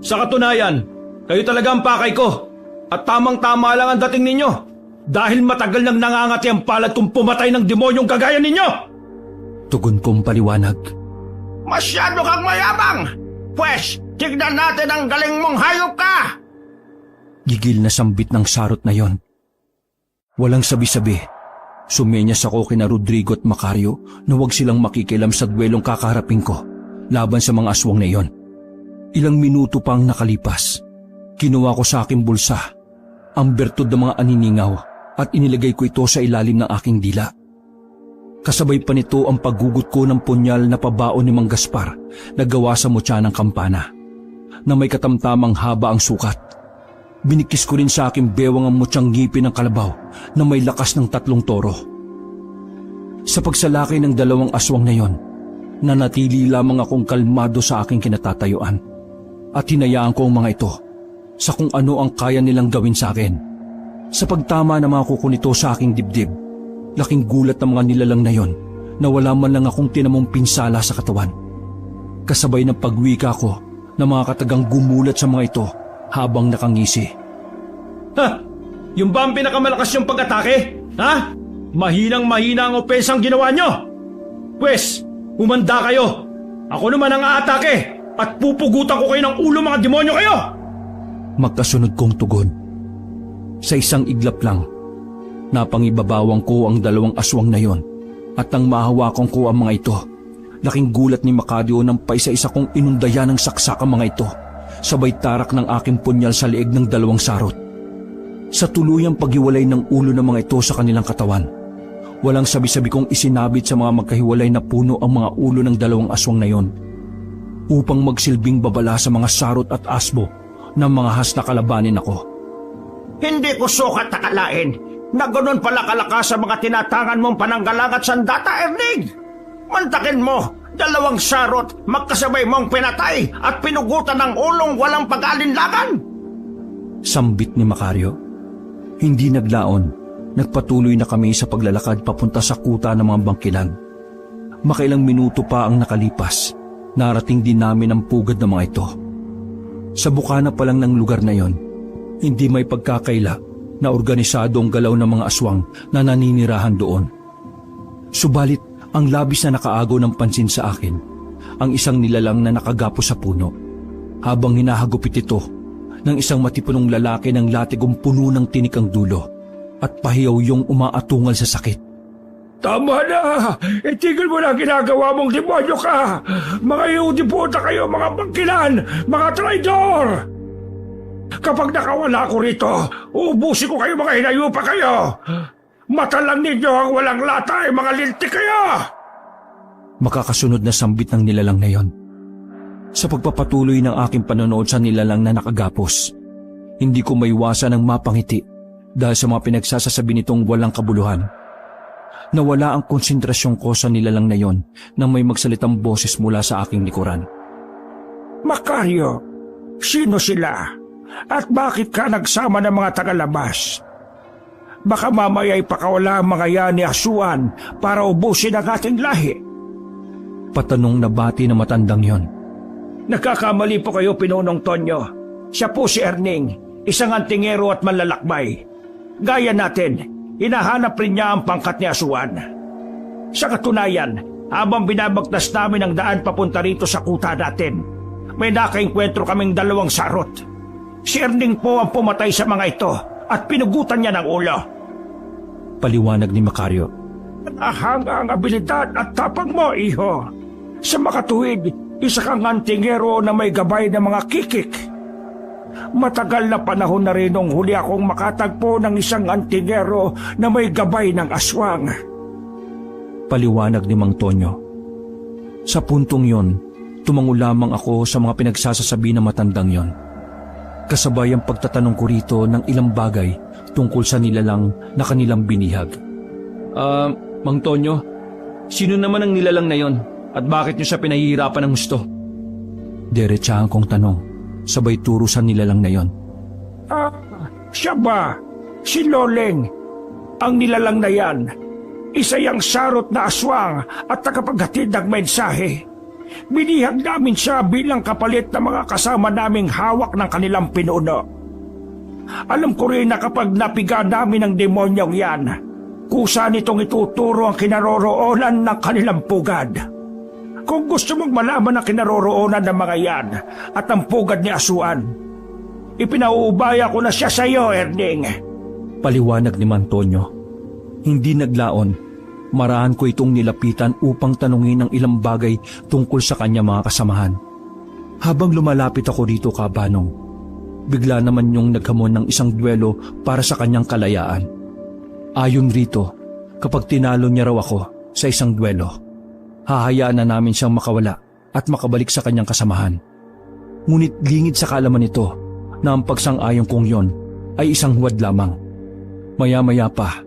Sa katunayan, kayo talaga ang pakay ko. At tamang-tama lang ang dating ninyo. Dahil matagal nang nangangati ang palad kung pumatay ng demonyong kagaya ninyo. Tugon kong paliwanag. Masyado kang mayabang! Pwes, tignan natin ang galing mong hayop ka! Gigil na sambit ng sarot na yon. Walang sabi-sabi. Sumenyas ako kina Rodrigo at Macario na huwag silang makikialam sa duelong kakaharapin ko laban sa mga aswang na iyon. Ilang minuto pang nakalipas, kinuha ko sa aking bulsa ang bertud ng mga aniningaw at inilagay ko ito sa ilalim ng aking dila. Kasabay pa nito ang paggugot ko ng punyal na pabaon ni Mang Gaspar na gawa sa mutya ng kampana, na may katamtamang haba ang sukat. Binikis ko rin sa aking bewang ang mutyang ngipin ng kalabaw na may lakas ng 3 toro. Sa pagsalakay ng 2 aswang na yon, nanatili lamang akong kalmado sa aking kinatatayuan at hinayaan ko ang mga ito sa kung ano ang kaya nilang gawin sa akin. Sa pagtama ng mga kuko nito sa aking dibdib, laking gulat ng mga nilalang na yon na wala man lang akong tinamong pinsala sa katawan. Kasabay ng pagwika ko na mga katagang gumulat sa mga ito habang nakangisi. Ha? Yung ba ang pinakamalakas yung pag-atake? Ha? Mahinang-mahina ang opensang ginawa nyo. Pwes, humanda kayo. Ako naman ang aatake at pupugutan ko kayo ng ulo mga demonyo kayo. Magkasunod kong tugon. Sa isang iglap lang, napangibabawang ko ang 2 aswang na yon at nang mahawakan ko ang mga ito, laking gulat ni Macario nang paisa-isa kong inundaya ng saksak ang mga ito, sabay tarak ng aking punyal sa leeg ng 2 sarot. Sa tuluyang paghiwalay ng ulo ng mga ito sa kanilang katawan, walang sabi-sabi kong isinabit sa mga magkahiwalay na puno ang mga ulo ng 2 aswang na yon upang magsilbing babala sa mga sarot at asbo ng mga has na kalabanin ako. Hindi ko sukat akalain na ganun pala kalakas sa mga tinatangan mong pananggalang at sandata, Erning. Mantakin mo, 2 sarot magkasabay mong pinatay at pinugutan ng ulong walang pag-alinlangan. Sambit ni Macario. Hindi naglaon, nagpatuloy na kami sa paglalakad papunta sa kuta ng mga bangkilan. Makailang minuto pa ang nakalipas, narating din namin ang pugad ng mga ito. Sa bukana pa lang ng lugar na yon, hindi may pagkakaila na organisado ang galaw ng mga aswang na naninirahan doon. Subalit, ang labis na nakaagaw ng pansin sa akin, ang isang nilalang na nakagapo sa puno, habang hinahagupit ito ng isang matipunong lalaki ng latigong puno ng tinik ang dulo at pahiyaw yung umaatungal sa sakit. Tama na! Itigil mo na ginagawa mong demonyo ka! Mga Yudiputa kayo, mga bangkilan! Mga traidor! Kapag nakawala ko rito, uubusin ko kayo, mga hinayupa kayo! Mata lang ninyo ang walang latay, mga lintik kayo! Makakasunod na sambit ng nilalang na yon. Sa pagpapatuloy ng aking panonood sa nilalang na nakagapos, hindi ko maiwasan ang mapangiti dahil sa mga pinagsasasabi nitong walang kabuluhan. Nawala ang konsentrasyon ko sa nilalang na yon nang may magsalitang boses mula sa aking likuran. Macario, sino sila? At bakit ka nagsama ng mga tagalabas? Baka mamaya'y pakawala ang mga yan ni Asuan para ubusin ang ating lahi. Patanong na bati na matandang yon. Nagkakamali po kayo, Pinunong Tonyo. Siya po si Erning, isang antingero at manlalakbay. Gaya natin, hinahanap rin niya ang pangkat ni Asuan. Sa katunayan, habang binabagtas namin ang daan papunta rito sa kuta natin, may nakaengkwentro kaming 2 sarot. Si Erning po ang pumatay sa mga ito at pinugutan niya ng ulo. Paliwanag ni Macario. Nahanga ang abilidad at tapang mo, iho. Sa makatuwid, isa kang antingero na may gabay ng mga kikik. Matagal na panahon na rin nung huli akong makatagpo ng isang antingero na may gabay ng aswang. Paliwanag ni Mang Tonyo. Sa puntong yon, tumango lamang ako sa mga pinagsasasabi ng matandang yon. Kasabay ang pagtatanong ko rito ng ilang bagay tungkol sa nilalang na kanilang binihag. Mang Tonyo, sino naman ang nilalang na yon at bakit niyo siya pinahihirapan ng gusto? Diretsahan kong tanong, sabay turo sa nilalang na yon. Siya ba? Si Loleng. Ang nilalang na yan, isa yang sarot na aswang at tagapaghatid ng mensahe. Binihag namin siya bilang kapalit ng mga kasama naming hawak ng kanilang pinuno. Alam ko rin na kapag napiga namin ng demonyong yan, kusa nitong ituturo ang kinaroroonan ng kanilang pugad. Kung gusto mong malaman ang kinaroroonan ng mga yan at ang pugad ni Asuan, ipinauubaya ko na siya sa iyo, Erning. Paliwanag ni Mantonyo. Hindi naglaon. Marahan ko itong nilapitan upang tanungin ang ilang bagay tungkol sa kanya mga kasamahan. Habang lumalapit ako dito, Kabanong, bigla naman yung naghamon ng isang duelo para sa kanyang kalayaan. Ayon rito, kapag tinalo niya raw ako sa isang duelo, hahayaan na namin siyang makawala at makabalik sa kanyang kasamahan. Ngunit lingid sa kaalaman nito na ang pagsang-ayon kong yon ay isang huwad lamang. Maya-maya pa,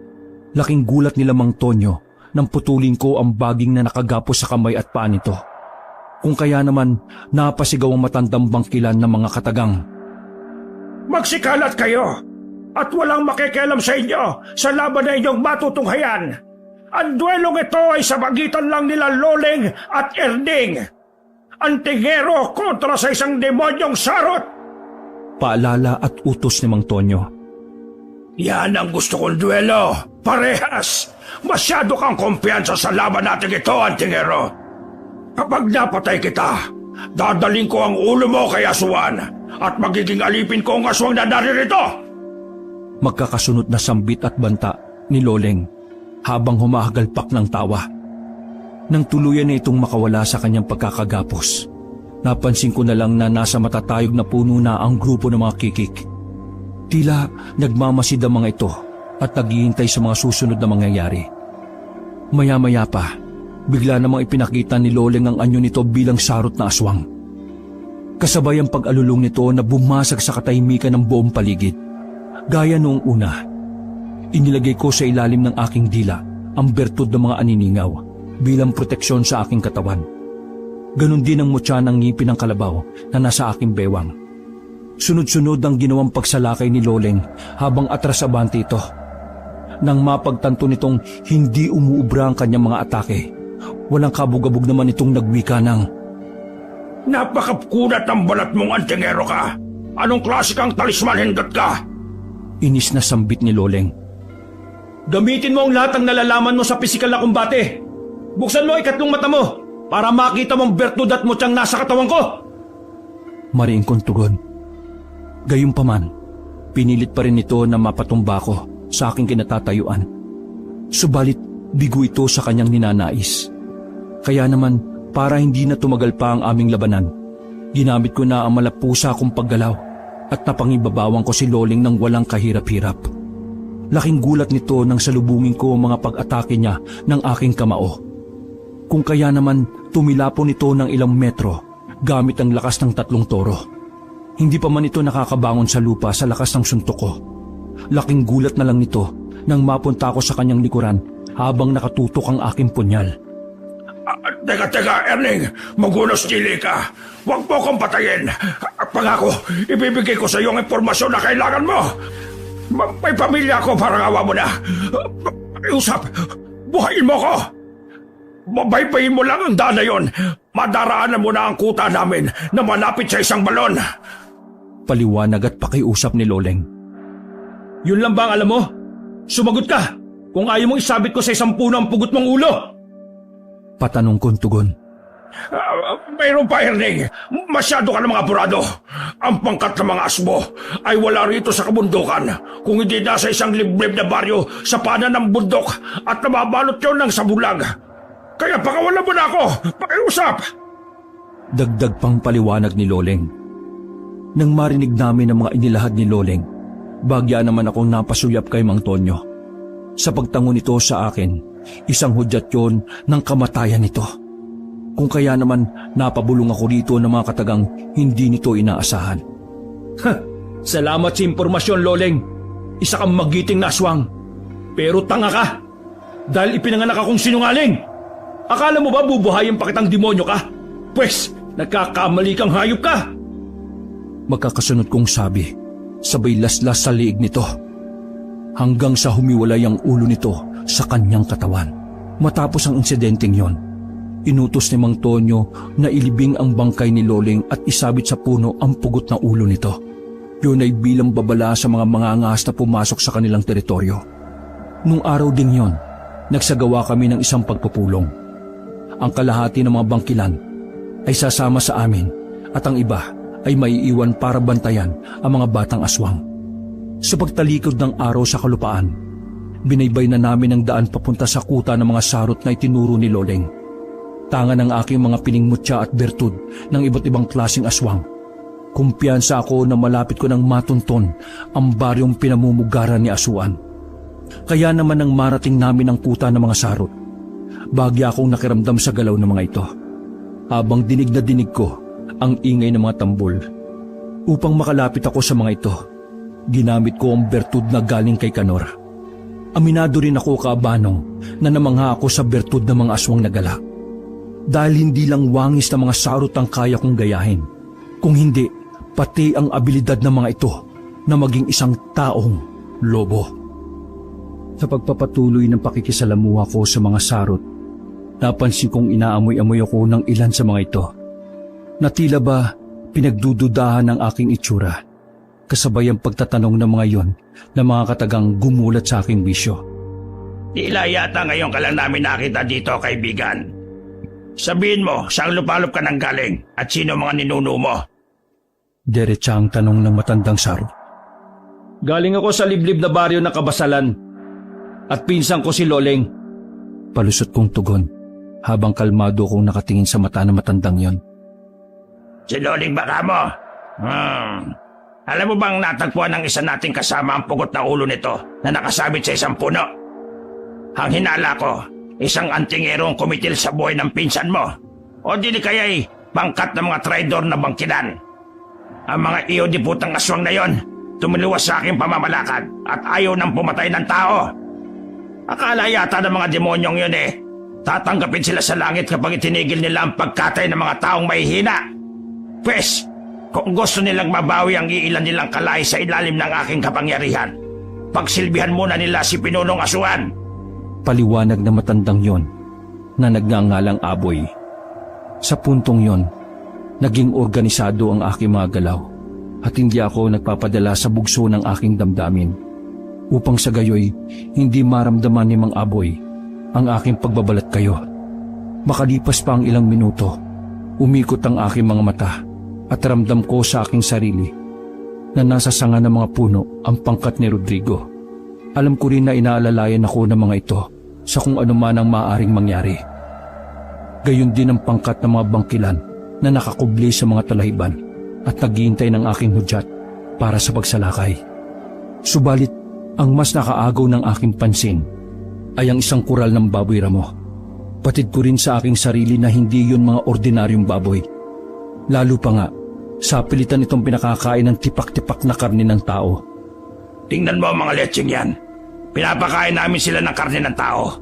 laking gulat nila Mang Tonyo nang putulin ko ang baging na nakagapos sa kamay at paa nito. Kung kaya naman, napasigaw ang matandang bangkilan ng mga katagang. Magsikalat kayo at walang makikialam sa inyo sa laban na inyong matutunghayan. Ang duelong ito ay sa pagitan lang nila Loleng at Erning. Antingero kontra sa isang demonyong sarot. Paalala at utos ni Mang Tonyo. Yan ang gusto kong duelo. Parehas. Masyado kang kumpiyansa sa laban natin ito, Antingero. Kapag napatay kita, dadaling ko ang ulo mo kay Asuan at magiging alipin ko ang aswang na naririto. Magkakasunod na sambit at banta ni Loleng habang humahagalpak ng tawa. Nang tuluyan na itong makawala sa kanyang pagkakagapos, napansin ko na lang na nasa matatayog na puno na ang grupo ng mga kikik. Tila nagmamasid ang mga ito at naghihintay sa mga susunod na mangyayari. Maya-maya pa, bigla namang ipinakita ni Loleng ang anyo nito bilang sarot na aswang. Kasabay ang pag-alulong nito na bumasag sa katahimikan ng buong paligid. Gaya noong una, inilagay ko sa ilalim ng aking dila ang bertud ng mga aniningaw bilang proteksyon sa aking katawan. Ganon din ang mutya ng ngipin ng kalabaw na nasa aking bewang. Sunod-sunod ang ginawang pagsalakay ni Loleng habang atras abante ito. Nang mapagtanto nitong hindi umuubra ang kanyang mga atake, walang kabog-abog naman itong nagwika ng, Napakakunat ang balat mong Antingero ka. Anong klase kang talisman hindot ka? Inis na sambit ni Loleng. Gamitin mo ang lahat ng nalalaman mo sa pisikal na kumbate. Buksan mo ikatlong mata mo para makita mong bertud at mutyang nasa katawan ko. Mariing kong tugon. Gayunpaman, pinilit pa rin ito na mapatumba ko sa aking kinatatayuan. Subalit, bigo ito sa kanyang ninanais. Kaya naman, para hindi na tumagal pa ang aming labanan, ginamit ko na ang malapusa kong paggalaw at napangibabawang ko si Loleng ng walang kahirap-hirap. Laking gulat nito nang salubungin ko ang mga pag-atake niya ng aking kamao. Kung kaya naman, tumilapon ito ng ilang metro gamit ang lakas ng 3 toro. Hindi pa man ito nakakabangon sa lupa sa lakas ng suntok ko. Laking gulat na lang nito nang mapunta ako sa kanyang likuran habang nakatutok ang aking punyal. Teka, Erning, magunos dili ka. Huwag mo akong patayin. Pangako, ibibigay ko sa iyo ang impormasyon na kailangan mo. May pamilya ako, parang awa mo na. Usap, buhayin mo ko. Babaybayin mo lang ang daan na yon. Madaraanan mo na ang kuta namin na malapit sa isang balon. Paliwanag at pakiusap ni Loleng. Yun lang ba ang alam mo? Sumagot ka! kung ayaw mong isabit ko sa isang puno ang pugot mong ulo? Patanong kong tugon. Mayroon pa, Erning. Masyado ka namang apurado. Ang pangkat ng mga asmo ay wala rito sa kabundukan, kung hindi nasa isang liblib na baryo sa panan ng bundok at nababalot yun ng sabulag. Kaya pakawalan mo na ako. Pakiusap. Dagdag pang paliwanag ni Loleng. Nang marinig namin ang mga inilahad ni Loleng, bagya naman akong napasuyap kay Mang Tonyo. Sa pagtango nito sa akin, isang hudyat yon ng kamatayan nito. Kung kaya naman napabulong ako dito ng mga katagang hindi nito inaasahan. Salamat sa impormasyon, Loleng. Isa kang magiting na aswang. Pero tanga ka, dahil ipinanganak akong sinungaling. Akala mo ba bubuhayin pa kitang demonyo ka? Pwes, nagkakamali kang hayop ka. Magkakasunod kong sabi, sabay laslas sa liig nito. Hanggang sa humiwalay ang ulo nito sa kanyang katawan. Matapos ang insidenteng yon, inutos ni Mang Tonyo na ilibing ang bangkay ni Loleng at isabit sa puno ang pugot na ulo nito. Yun ay bilang babala sa mga mangangas na pumasok sa kanilang teritoryo. Nung araw ding yon, nagsagawa kami ng isang pagpupulong. Ang kalahati ng mga bangkilan ay sasama sa amin at ang iba ay maiiwan para bantayan ang mga batang aswang. Sa pagtalikod ng araw sa kalupaan, binaybay na namin ang daan papunta sa kuta ng mga sarot na itinuro ni Loleng. Tangan ng aking mga piningmutya at bertud ng iba't ibang klaseng aswang. Kumpiyansa ako na malapit ko nang matunton ang baryong pinamumugaran ni Asuan. Kaya naman nang marating namin ang kuta ng mga sarot, bagya akong nakiramdam sa galaw ng mga ito. Habang dinig na dinig ko ang ingay ng mga tambol. Upang makalapit ako sa mga ito, ginamit ko ang bertud na galing kay Kanor. Aminado rin ako, Kaabanong, na namangha ako sa bertud ng mga aswang na gala. Dahil hindi lang wangis na mga sarot ang kaya kong gayahin, kung hindi pati ang abilidad ng mga ito na maging isang taong lobo. Sa pagpapatuloy ng pakikisalamuha ko sa mga sarot, napansin kong inaamoy-amoy ako ng ilan sa mga ito. Na tila ba pinagdududahan ng aking itsura, kasabay ang pagtatanong ng mga iyon na mga katagang gumulat sa aking bisyo. Tila yata ngayon ka lang namin nakita dito, kaibigan. Sabihin mo, saan lupalop ka nang galing at sino mga ninuno mo? Diretsa ang tanong ng matandang sarot. Galing ako sa liblib na baryo ng Kabasalan at pinsan ko si Loleng. Palusot kong tugon habang kalmado kong nakatingin sa mata ng matandang yon. Si Loleng baka mo? Alam mo bang natagpuan ng isa nating kasama ang pugot na ulo nito na nakasabit sa isang puno? Ang hinala ko, isang antingero ang kumitil sa buhay ng pinsan mo. O di kaya'y pangkat ng mga traidor na bangkilan. Ang mga iyo di putang aswang na yon, tumiliwas sa aking pamamalakad at ayaw nang pumatay ng tao. Akala yata ng mga demonyong yun tatanggapin sila sa langit kapag itinigil nila ang pagkatay ng mga taong mahihina. Pwes, kung gusto nilang mabawi ang iilan nilang kalay sa ilalim ng aking kapangyarihan, pagsilbihan muna nila si Pinunong Asuan. Paliwanag na matandang yon na nagngangalang Aboy. Sa puntong yon, naging organisado ang aking mga galaw at hindi ako nagpapadala sa bugso ng aking damdamin upang sa gayoy hindi maramdaman ni Mang Aboy ang aking pagbabalat kayo. Makalipas pa ang ilang minuto, umikot ang aking mga mata at ramdam ko sa aking sarili na nasa sanga ng mga puno ang pangkat ni Rodrigo. Alam ko rin na inaalalayan ako ng mga ito sa kung ano man ang maaaring mangyari. Gayon din ang pangkat ng mga bangkilan na nakakubli sa mga talahiban at naghihintay ng aking hudyat para sa pagsalakay. Subalit, ang mas nakaagaw ng aking pansin ay ang isang kural ng baboy ramo. Patid ko rin sa aking sarili na hindi yun mga ordinaryong baboy. Lalo pa nga, sa pilitan itong pinakakain ng tipak-tipak na karne ng tao. Tingnan mo ang mga lecheng yan. Pinapakain namin sila ng karne ng tao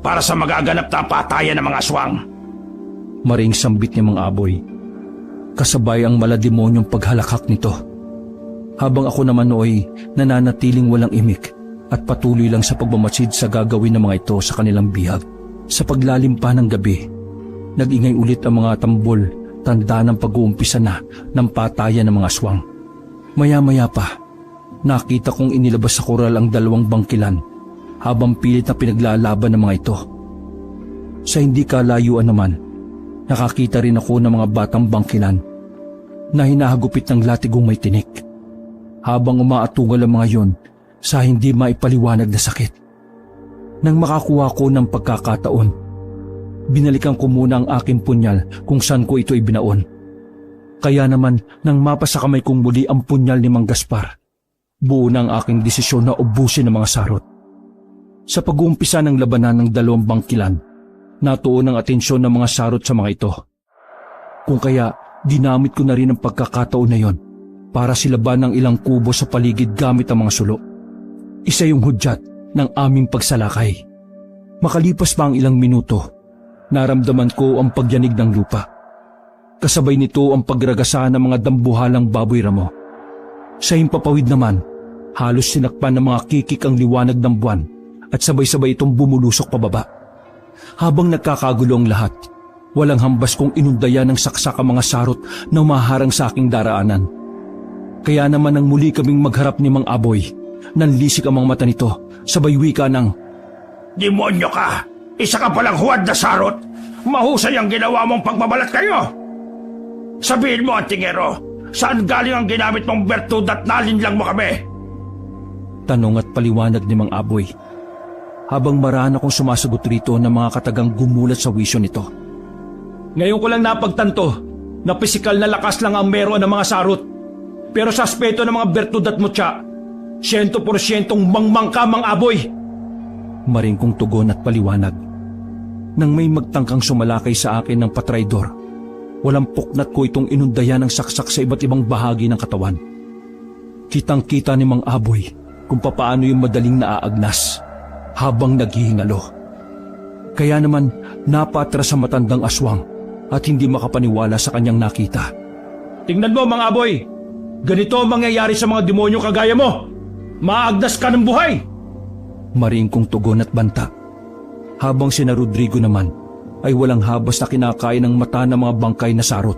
para sa magaganap na patayan ng mga aswang. Maring sambit ni Mang Aboy. Kasabay ang malademonyong paghalakak nito. Habang ako naman nooy nananatiling walang imik at patuloy lang sa pagmamatsid sa gagawin ng mga ito sa kanilang bihag. Sa paglalim pa ng gabi, nag-ingay ulit ang mga tambol, tanda ng pag-uumpisa na ng patayan ng mga aswang. Maya-maya pa, nakita kong inilabas sa koral ang dalawang bangkilan habang pilit na pinaglalaban ng mga ito. Sa hindi kalayuan naman, nakakita rin ako ng mga batang bangkilan na hinahagupit ng latigong may tinik habang umaatungal ang mga yon sa hindi maipaliwanag na sakit. Nang makakuha ko ng pagkakataon, binalikan ko muna ang aking punyal kung saan ko ito ibinaon. Kaya naman nang mapasa kamay kong muli ang punyal ni Mang Gaspar, buo na ang aking desisyon na ubusin ang mga sarot. Sa pag-uumpisa ng labanan ng dalawang bangkilan, natuon ang atensyon ng mga sarot sa mga ito. Kung kaya, dinamit ko na rin ang pagkakataon na yon para silaban ng ilang kubo sa paligid gamit ang mga sulo. Isa yung hudyat ng aming pagsalakay. Makalipas pa ang ilang minuto, naramdaman ko ang pagyanig ng lupa. Kasabay nito ang pagragasa ng mga dambuhalang baboy ramo. Sa himpapawid naman, halos sinakpan ng mga kikik ang liwanag ng buwan at sabay-sabay itong bumulusok pababa. Habang nagkakagulo ang lahat, walang hambas kong inundayan ng saksak ang mga sarot na umaharang sa aking daraanan. Kaya naman nang muli kaming magharap ni Mang Aboy, nanlisik ang mga mata nito, sabay wika ng, Demonyo ka! Isa ka palang huwad na sarot! Mahusay ang ginawa mong pagbabalat kayo! Sabihin mo, Antingero, saan galing ang ginamit mong bertud at nalinlang mo kami? tanong at paliwanag ni Mang Aboy. Habang maraan akong sumasagot rito ng mga katagang gumulat sa wisyo nito. Ngayon ko lang napagtanto na pisikal na lakas lang ang meron ng mga sarot. Pero sa aspeto ng mga bertud at mutya, 100% mangmang ka, Mang Aboy. Maring kong tugon at paliwanag. Nang may magtangkang sumalakay sa akin ng patraydor, walang puknat ko itong inundayan ng saksak sa iba't ibang bahagi ng katawan. Kitang-kita ni Mang Aboy kung papaano yung madaling naaagnas habang naghihingalo. Kaya naman napatras sa matandang aswang at hindi makapaniwala sa kanyang nakita. Tingnan mo, Mang Aboy, ganito ang mangyayari sa mga demonyo kagaya mo. Maagdas ka ng buhay. Maring kong tugon at banta. Habang sina Rodrigo naman ay walang habas na kinakain ng mata ng mga bangkay na sarot.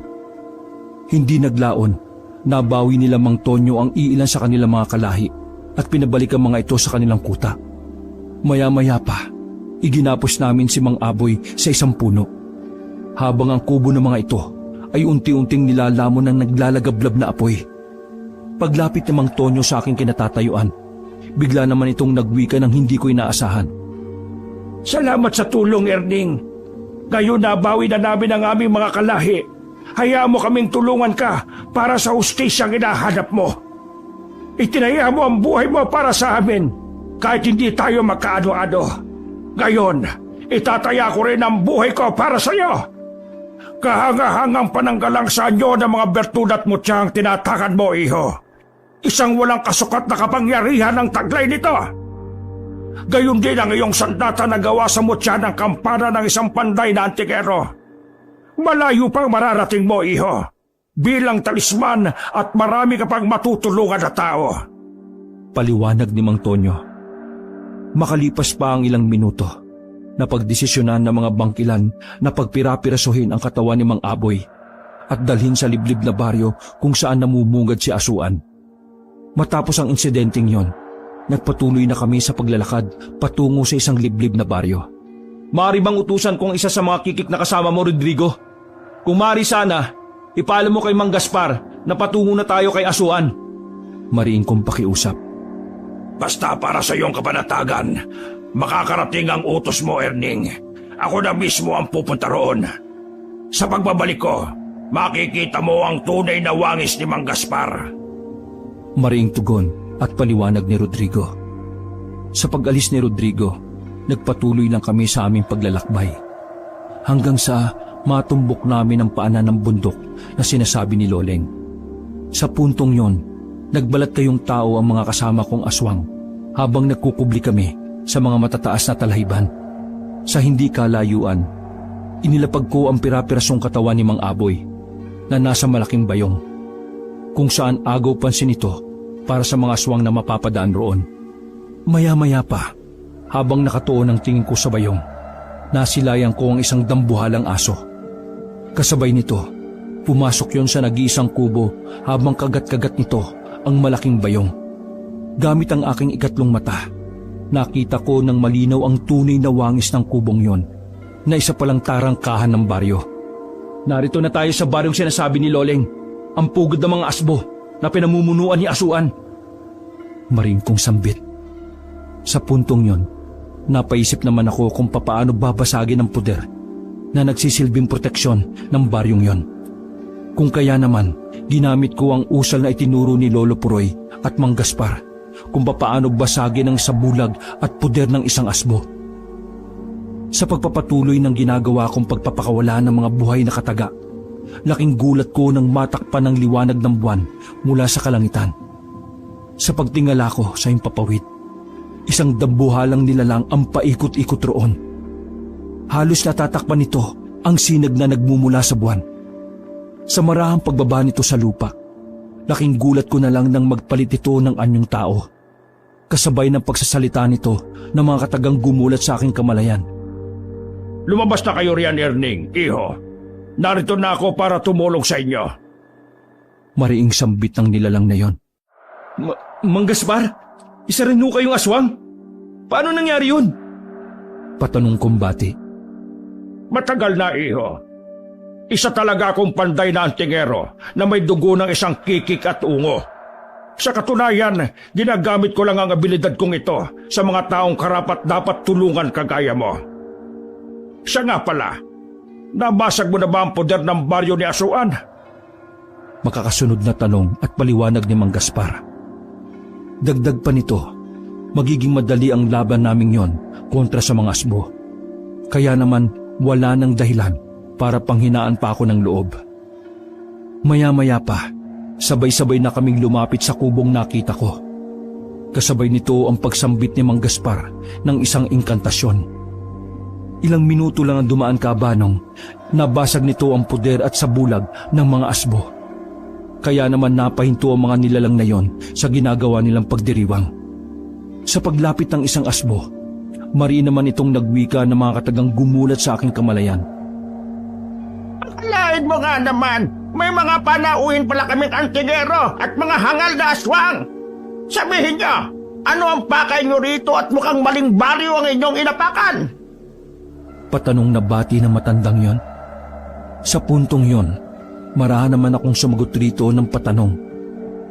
Hindi naglaon, nabawi nila Mang Tonyo ang iilan sa kanilang mga kalahi at pinabalik ang mga ito sa kanilang kuta. Maya-maya pa, iginapos namin si Mang Aboy sa isang puno. Habang ang kubo ng mga ito ay unti-unting nilalamon ng naglalagablab na apoy. Paglapit ni Mang Tonyo sa aking kinatatayuan, bigla naman itong nagwika ng hindi ko inaasahan. Salamat sa tulong, Erning. Ngayon nabawi na namin ang aming mga kalahi. Hayaan mo kaming tulungan ka para sa hustisyang hinahanap mo. Itinaya mo ang buhay mo para sa amin kahit hindi tayo magkaano-ano. Ngayon, itataya ko rin ang buhay ko para sa iyo. Kahanga-hangang pananggalang sa anyo ng mga bertud at mutyang tinatakan mo, iho. Isang walang kasukat na kapangyarihan ang taglay nito. Gayon din ang iyong sandata na gawa sa mutya ng kampana ng isang panday na Antingero. Malayo pang mararating mo, iho, bilang talisman at marami ka pang matutulungan na tao. Paliwanag ni Mang Tonyo. Makalipas pa ang ilang minuto, napagdesisyonan ng mga bangkilan na pagpirapirasuhin ang katawan ni Mang Aboy at dalhin sa liblib na baryo kung saan namumungad si Asuan. Matapos ang insidenteng yon, nagpatuloy na kami sa paglalakad patungo sa isang liblib na baryo. Maaari bang utusan kong isa sa mga kikik na kasama mo, Rodrigo? Kung maaari sana, ipaalam mo kay Mang Gaspar na patungo na tayo kay Asuan. Mariin kong pakiusap. Basta para sa iyong kapanatagan, makakarating ang utos mo, Erning. Ako na mismo ang pupunta roon. Sa pagbabalik ko, makikita mo ang tunay na wangis ni Mang Gaspar. Mariing tugon at paliwanag ni Rodrigo. Sa pag-alis ni Rodrigo, nagpatuloy lang kami sa aming paglalakbay. Hanggang sa matumbok namin ang paanan ng bundok na sinasabi ni Loleng. Sa puntong yon, nagbalat kayong tao ang mga kasama kong aswang habang nagkukubli kami sa mga matataas na talahibhan. Sa hindi kalayuan, inilapag ko ang pirapirasong katawan ni Mang Aboy na nasa malaking bayong, kung saan agaw pansin ito para sa mga aswang na mapapadaan roon. Maya-maya pa, habang nakatuon ang tingin ko sa bayong, nasilayan ko ang isang dambuhalang aso. Kasabay nito, pumasok yon sa nag-iisang kubo habang kagat-kagat nito ang malaking bayong. Gamit ang aking ikatlong mata, nakita ko ng malinaw ang tunay na wangis ng kubong yon na isa palang tarangkahan ng baryo. Narito na tayo sa baryong sinasabi ni Loleng, ang pugod ng mga asbo na pinamumunuan ni Asuan. Maring kong sambit. Sa puntong yon, napaisip naman ako kung papaano babasagin ang puder na nagsisilbing proteksyon ng baryong yon. Kung kaya naman, ginamit ko ang usal na itinuro ni Lolo Puroy at Mang Gaspar kung papaano basagin ang sabulag at puder ng isang asbo. Sa pagpapatuloy ng ginagawa kong pagpapakawala ng mga buhay na kataga, laking gulat ko nang matakpan ng liwanag ng buwan mula sa kalangitan. Sa pagtingala ko sa himpapawid, isang dambuhalang nilalang ang paikot-ikot roon. Halos natatakpan nito ang sinag na nagmumula sa buwan. Sa marahang pagbaba nito sa lupa, laking gulat ko na lang nang magpalit ito ng anyong tao. Kasabay ng pagsasalita nito ng mga katagang gumulat sa aking kamalayan. Lumabas na kayo riyan, Erning, iho. Narito na ako para tumulong sa inyo. Mariing sambit ng nilalang na yon. Mang Gaspar, isa rin ho kayong aswang? Paano nangyari yun? Patanong kong bati. Matagal na, iho. Isa talaga akong panday na antingero na may dugo ng isang kikik at ungo. Sa katunayan, ginagamit ko lang ang abilidad kong ito sa mga taong karapat dapat tulungan kagaya mo. Siya nga pala, nabasag mo na ba ang poder ng baryo ni Asuan? Makakasunod na tanong at paliwanag ni Mang Gaspar. Dagdag pa nito, magiging madali ang laban naming yon kontra sa mga asbo. Kaya naman wala nang dahilan para panghinaan pa ako ng loob. Maya-maya pa, sabay-sabay na kaming lumapit sa kubong nakita ko. Kasabay nito ang pagsambit ni Mang Gaspar ng isang inkantasyon. Ilang minuto lang ang dumaan kabanong, nabasag nito ang puder at sabulag ng mga asbo. Kaya naman napahinto ang mga nilalang na yon sa ginagawa nilang pagdiriwang. Sa paglapit ng isang asbo, mariin naman itong nagwika ng mga katagang gumulat sa aking kamalayan. Akalain mo nga naman, may mga panauhin pala kaming antingero at mga hangal na aswang. Sabihin niyo, ano ang pakay niyo rito at mukhang maling baryo ang inyong inapakan? Patanong na bati ng matandang yon. Sa puntong yon, marahan naman akong sumagot rito ng patanong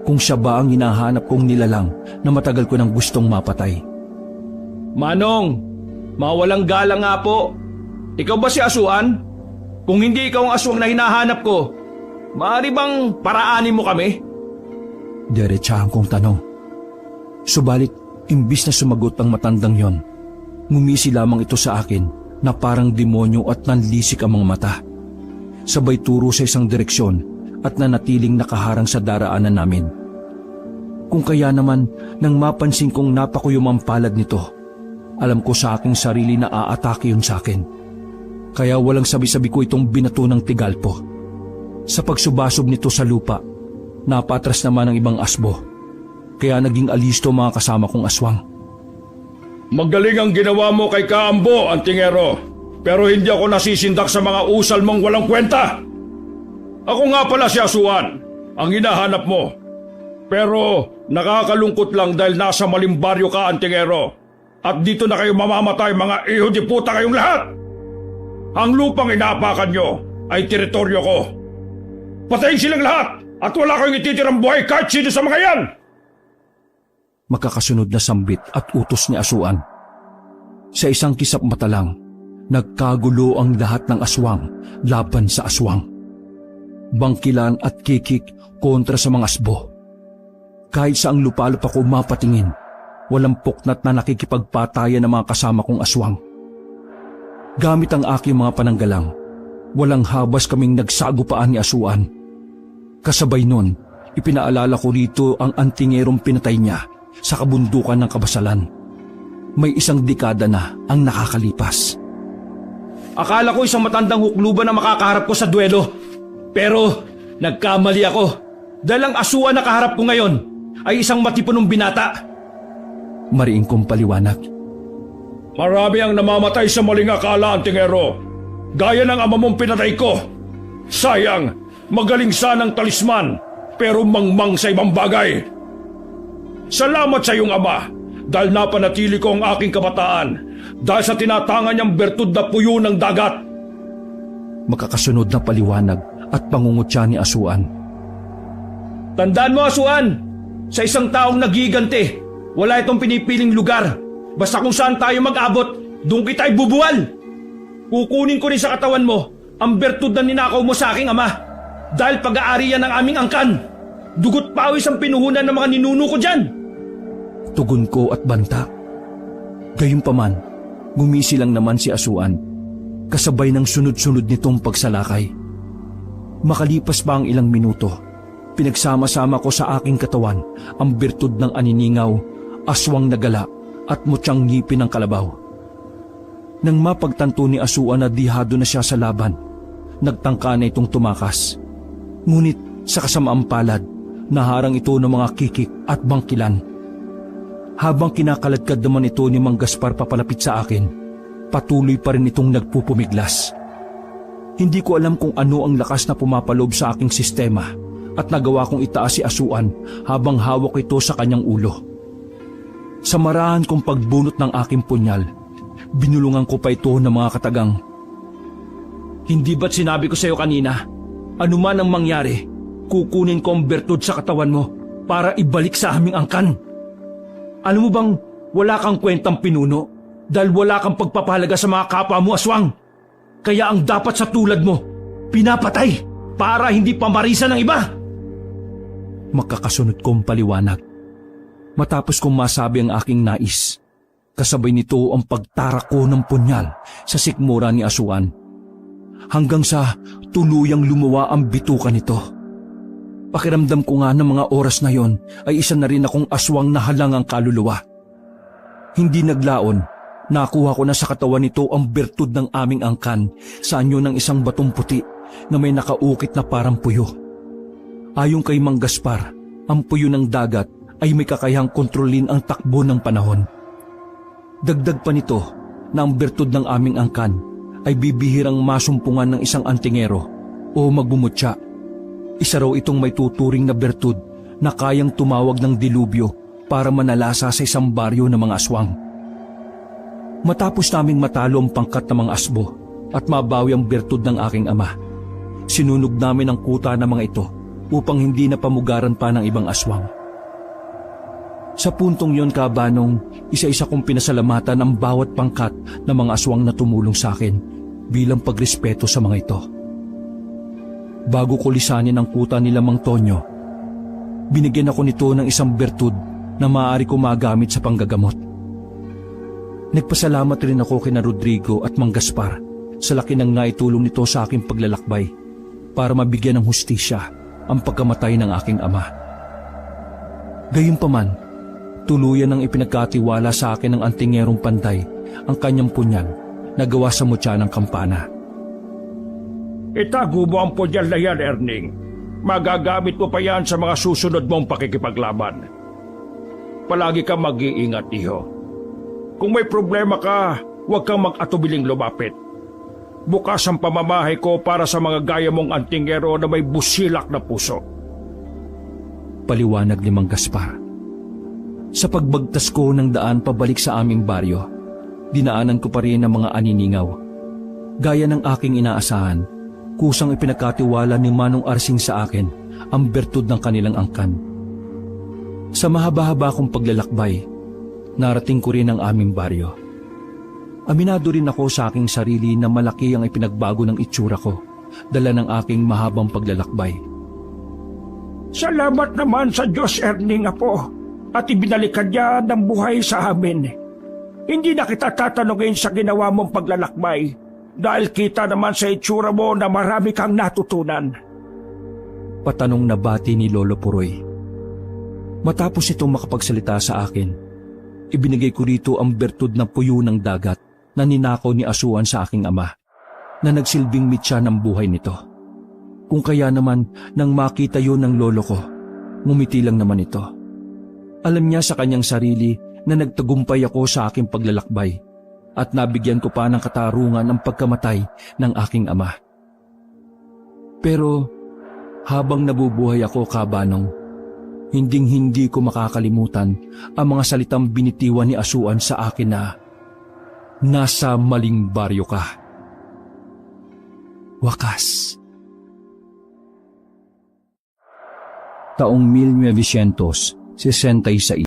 kung siya ba ang hinahanap kong nilalang na matagal ko nang gustong mapatay. Manong, mawalang galang nga po. Ikaw ba si Asuan? Kung hindi ikaw ang aswang na hinahanap ko, maaari bang paraanin mo kami? Diretsahan kong tanong. Subalit, imbis na sumagot ang matandang yon, ngumisi lamang ito sa akin na parang demonyo at nanlisik ang mga mata. Sabay turo sa isang direksyon at nanatiling nakaharang sa daraanan namin. Kung kaya naman, nang mapansin kong napakuyumang palad nito, alam ko sa aking sarili na aatake yun sa akin. Kaya walang sabi-sabi ko itong binato ng tigalpo. Sa pagsubasob nito sa lupa, napatras naman ang ibang asbo. Kaya naging alisto mga kasama kong aswang. Magaling ang ginawa mo kay Kaambo, antingero. Pero hindi ako nasisindak sa mga usal mong walang kwenta. Ako nga pala si Asuan, ang hinahanap mo. Pero nakakalungkot lang dahil nasa maling baryo ka, antingero. At dito na kayo mamamatay, mga iho di puta kayong lahat. Ang lupang inaapakan nyo ay teritoryo ko. Patayin silang lahat at wala kayong ititirang buhay kahit sino sa mga yan. Makakasunod na sambit at utos ni Asuan. Sa isang kisap mata lang, nagkagulo ang lahat ng aswang laban sa aswang. Bangkilan at kikik kontra sa mga asbo. Kahit saang lupalop ako mapatingin, walang puknat na nakikipagpatayan ng mga kasama kong aswang. Gamit ang aking mga pananggalang, walang habas kaming nagsagupaan ni Asuan. Kasabay nun, ipinaalala ko rito ang antingerong pinatay niya sa kabundukan ng Kabasalan. May isang dekada na ang nakakalipas. Akala ko isang matandang hukluban na makakaharap ko sa duelo. Pero nagkamali ako dahil ang Asuan na kaharap ko ngayon ay isang matipunong binata. Mariing kong paliwanag. Marami ang namamatay sa maling akala, antingero. Gaya ng ama mong pinatay ko. Sayang, magaling sanang talisman, pero mangmang sa ibang bagay. Salamat sa iyong ama dahil napanatili ko ang aking kabataan dahil sa tinatangan niyang bertud na puyo ng dagat. Makakasunod na paliwanag at pangungutya ni Asuan. Tandaan mo, Asuan, sa isang taong nagiganti, wala itong pinipiling lugar. Basta kung saan tayo mag-abot, doon kita ibubuwal. Kukunin ko rin sa katawan mo ang bertud na ninakaw mo sa aking ama. Dahil pag-aari yan ng aming angkan. Dugot pawis ang pinuhunan ng mga ninuno ko dyan. Tugon ko at banta. Gayunpaman, gumisi lang naman si Asuan, kasabay ng sunod-sunod nitong pagsalakay. Makalipas pa ang ilang minuto, pinagsama-sama ko sa aking katawan ang bertud ng aniningaw, aswang na gala at mutyang ngipin ng kalabaw. Nang mapagtanto ni Asuan na dihado na siya sa laban, nagtangka na itong tumakas. Ngunit sa kasamaang palad, naharang ito ng mga kikik at bangkilan. Habang kinakaladkad naman ito ni Mang Gaspar papalapit sa akin, patuloy pa rin itong nagpupumiglas. Hindi ko alam kung ano ang lakas na pumapalob sa aking sistema at nagawa kong itaas si Asuan habang hawak ito sa kanyang ulo. Sa marahan kong pagbunot ng aking punyal, binulungan ko pa ito ng mga katagang. Hindi ba't sinabi ko sa iyo kanina, anuman ang mangyari, kukunin ko ang bertud sa katawan mo para ibalik sa aming angkan. Alam mo bang wala kang kwentang pinuno dahil wala kang pagpapahalaga sa mga kapwa mo, Aswang? Kaya ang dapat sa tulad mo, pinapatay para hindi pamarisan ng iba. Makakasunod kong paliwanag. Matapos kong masabi ang aking nais, kasabay nito ang pagtarak ko ng punyal sa sikmura ni Asuan. Hanggang sa tuluyang lumawa ang bituka nito. Pakiramdam ko nga ng mga oras na yon ay isa na rin akong aswang na halangang kaluluwa. Hindi naglaon, nakuha ko na sa katawan nito ang bertud ng aming angkan sa anyo ng isang batong puti na may nakaukit na parang puyo. Ayon kay Mang Gaspar, ang puyo ng dagat ay may kakayahang kontrolin ang takbo ng panahon. Dagdag pa nito na ang bertud ng aming angkan ay bibihirang masumpungan ng isang antingero o magbumutya. Isa raw itong may tuturing na bertud na kayang tumawag ng dilubyo para manalasa sa isang baryo ng mga aswang. Matapos naming matalo ang pangkat ng mga asbo at mabawi ang bertud ng aking ama, sinunog namin ang kuta ng mga ito upang hindi na pamugaran pa ng ibang aswang. Sa puntong yon, Kabanong, isa-isa kong pinasalamatan ang bawat pangkat ng mga aswang na tumulong sa akin bilang pagrespeto sa mga ito. Bago ko lisanin ang kuta nila Mang Tonyo, binigyan ako nito ng isang bertud na maaari ko magamit sa panggagamot. Nagpasalamat rin ako kina Rodrigo at Mang Gaspar sa laki ng naitulong nito sa aking paglalakbay para mabigyan ng hustisya ang pagkamatay ng aking ama. Gayunpaman, tuluyan ang ipinagkatiwala sa akin ng antingerong pantay ang kanyang punyal na gawa sa mutya ng kampana. Itago mo ang punyal na yan, Erning. Magagamit mo pa yan sa mga susunod mong pakikipaglaban. Palagi kang mag-iingat, iho. Kung may problema ka, huwag kang mag-atubiling lumapit. Bukas ang pamamahay ko para sa mga gaya mong antingero na may busilak na puso. Paliwanag ni Mang Gaspar. Sa pagbagtas ko ng daan pabalik sa aming baryo, dinaanan ko pa rin ang mga aniningaw. Gaya ng aking inaasahan, kusang ipinagkatiwala ni Manong Arsing sa akin ang bertud ng kanilang angkan. Sa mahaba-haba kong paglalakbay, narating ko rin ang aming baryo. Aminado rin ako sa aking sarili na malaki ang ipinagbago ng itsura ko, dala ng aking mahabang paglalakbay. Salamat naman sa Diyos, Erning, Apo, at ibinalikan niya ng buhay sa amin. Hindi na kita tatanungin sa ginawa mong paglalakbay dahil kita naman sa itsura mo na marami kang natutunan. Patanong na bati ni Lolo Puroy. Matapos itong makapagsalita sa akin, ibinigay ko rito ang bertud na puyo ng dagat na ninakaw ni Asuan sa aking ama, na nagsilbing mitya ng buhay nito. Kung kaya naman nang makita yun ng lolo ko, ngumiti lang naman ito. Alam niya sa kanyang sarili na nagtagumpay ako sa aking paglalakbay at nabigyan ko pa ng katarungan ang pagkamatay ng aking ama. Pero habang nabubuhay ako, Kabanong, Hinding-hindi ko makakalimutan ang mga salitang binitiwan ni Asuan sa akin na, nasa maling baryo ka. Wakas. Taong 1966,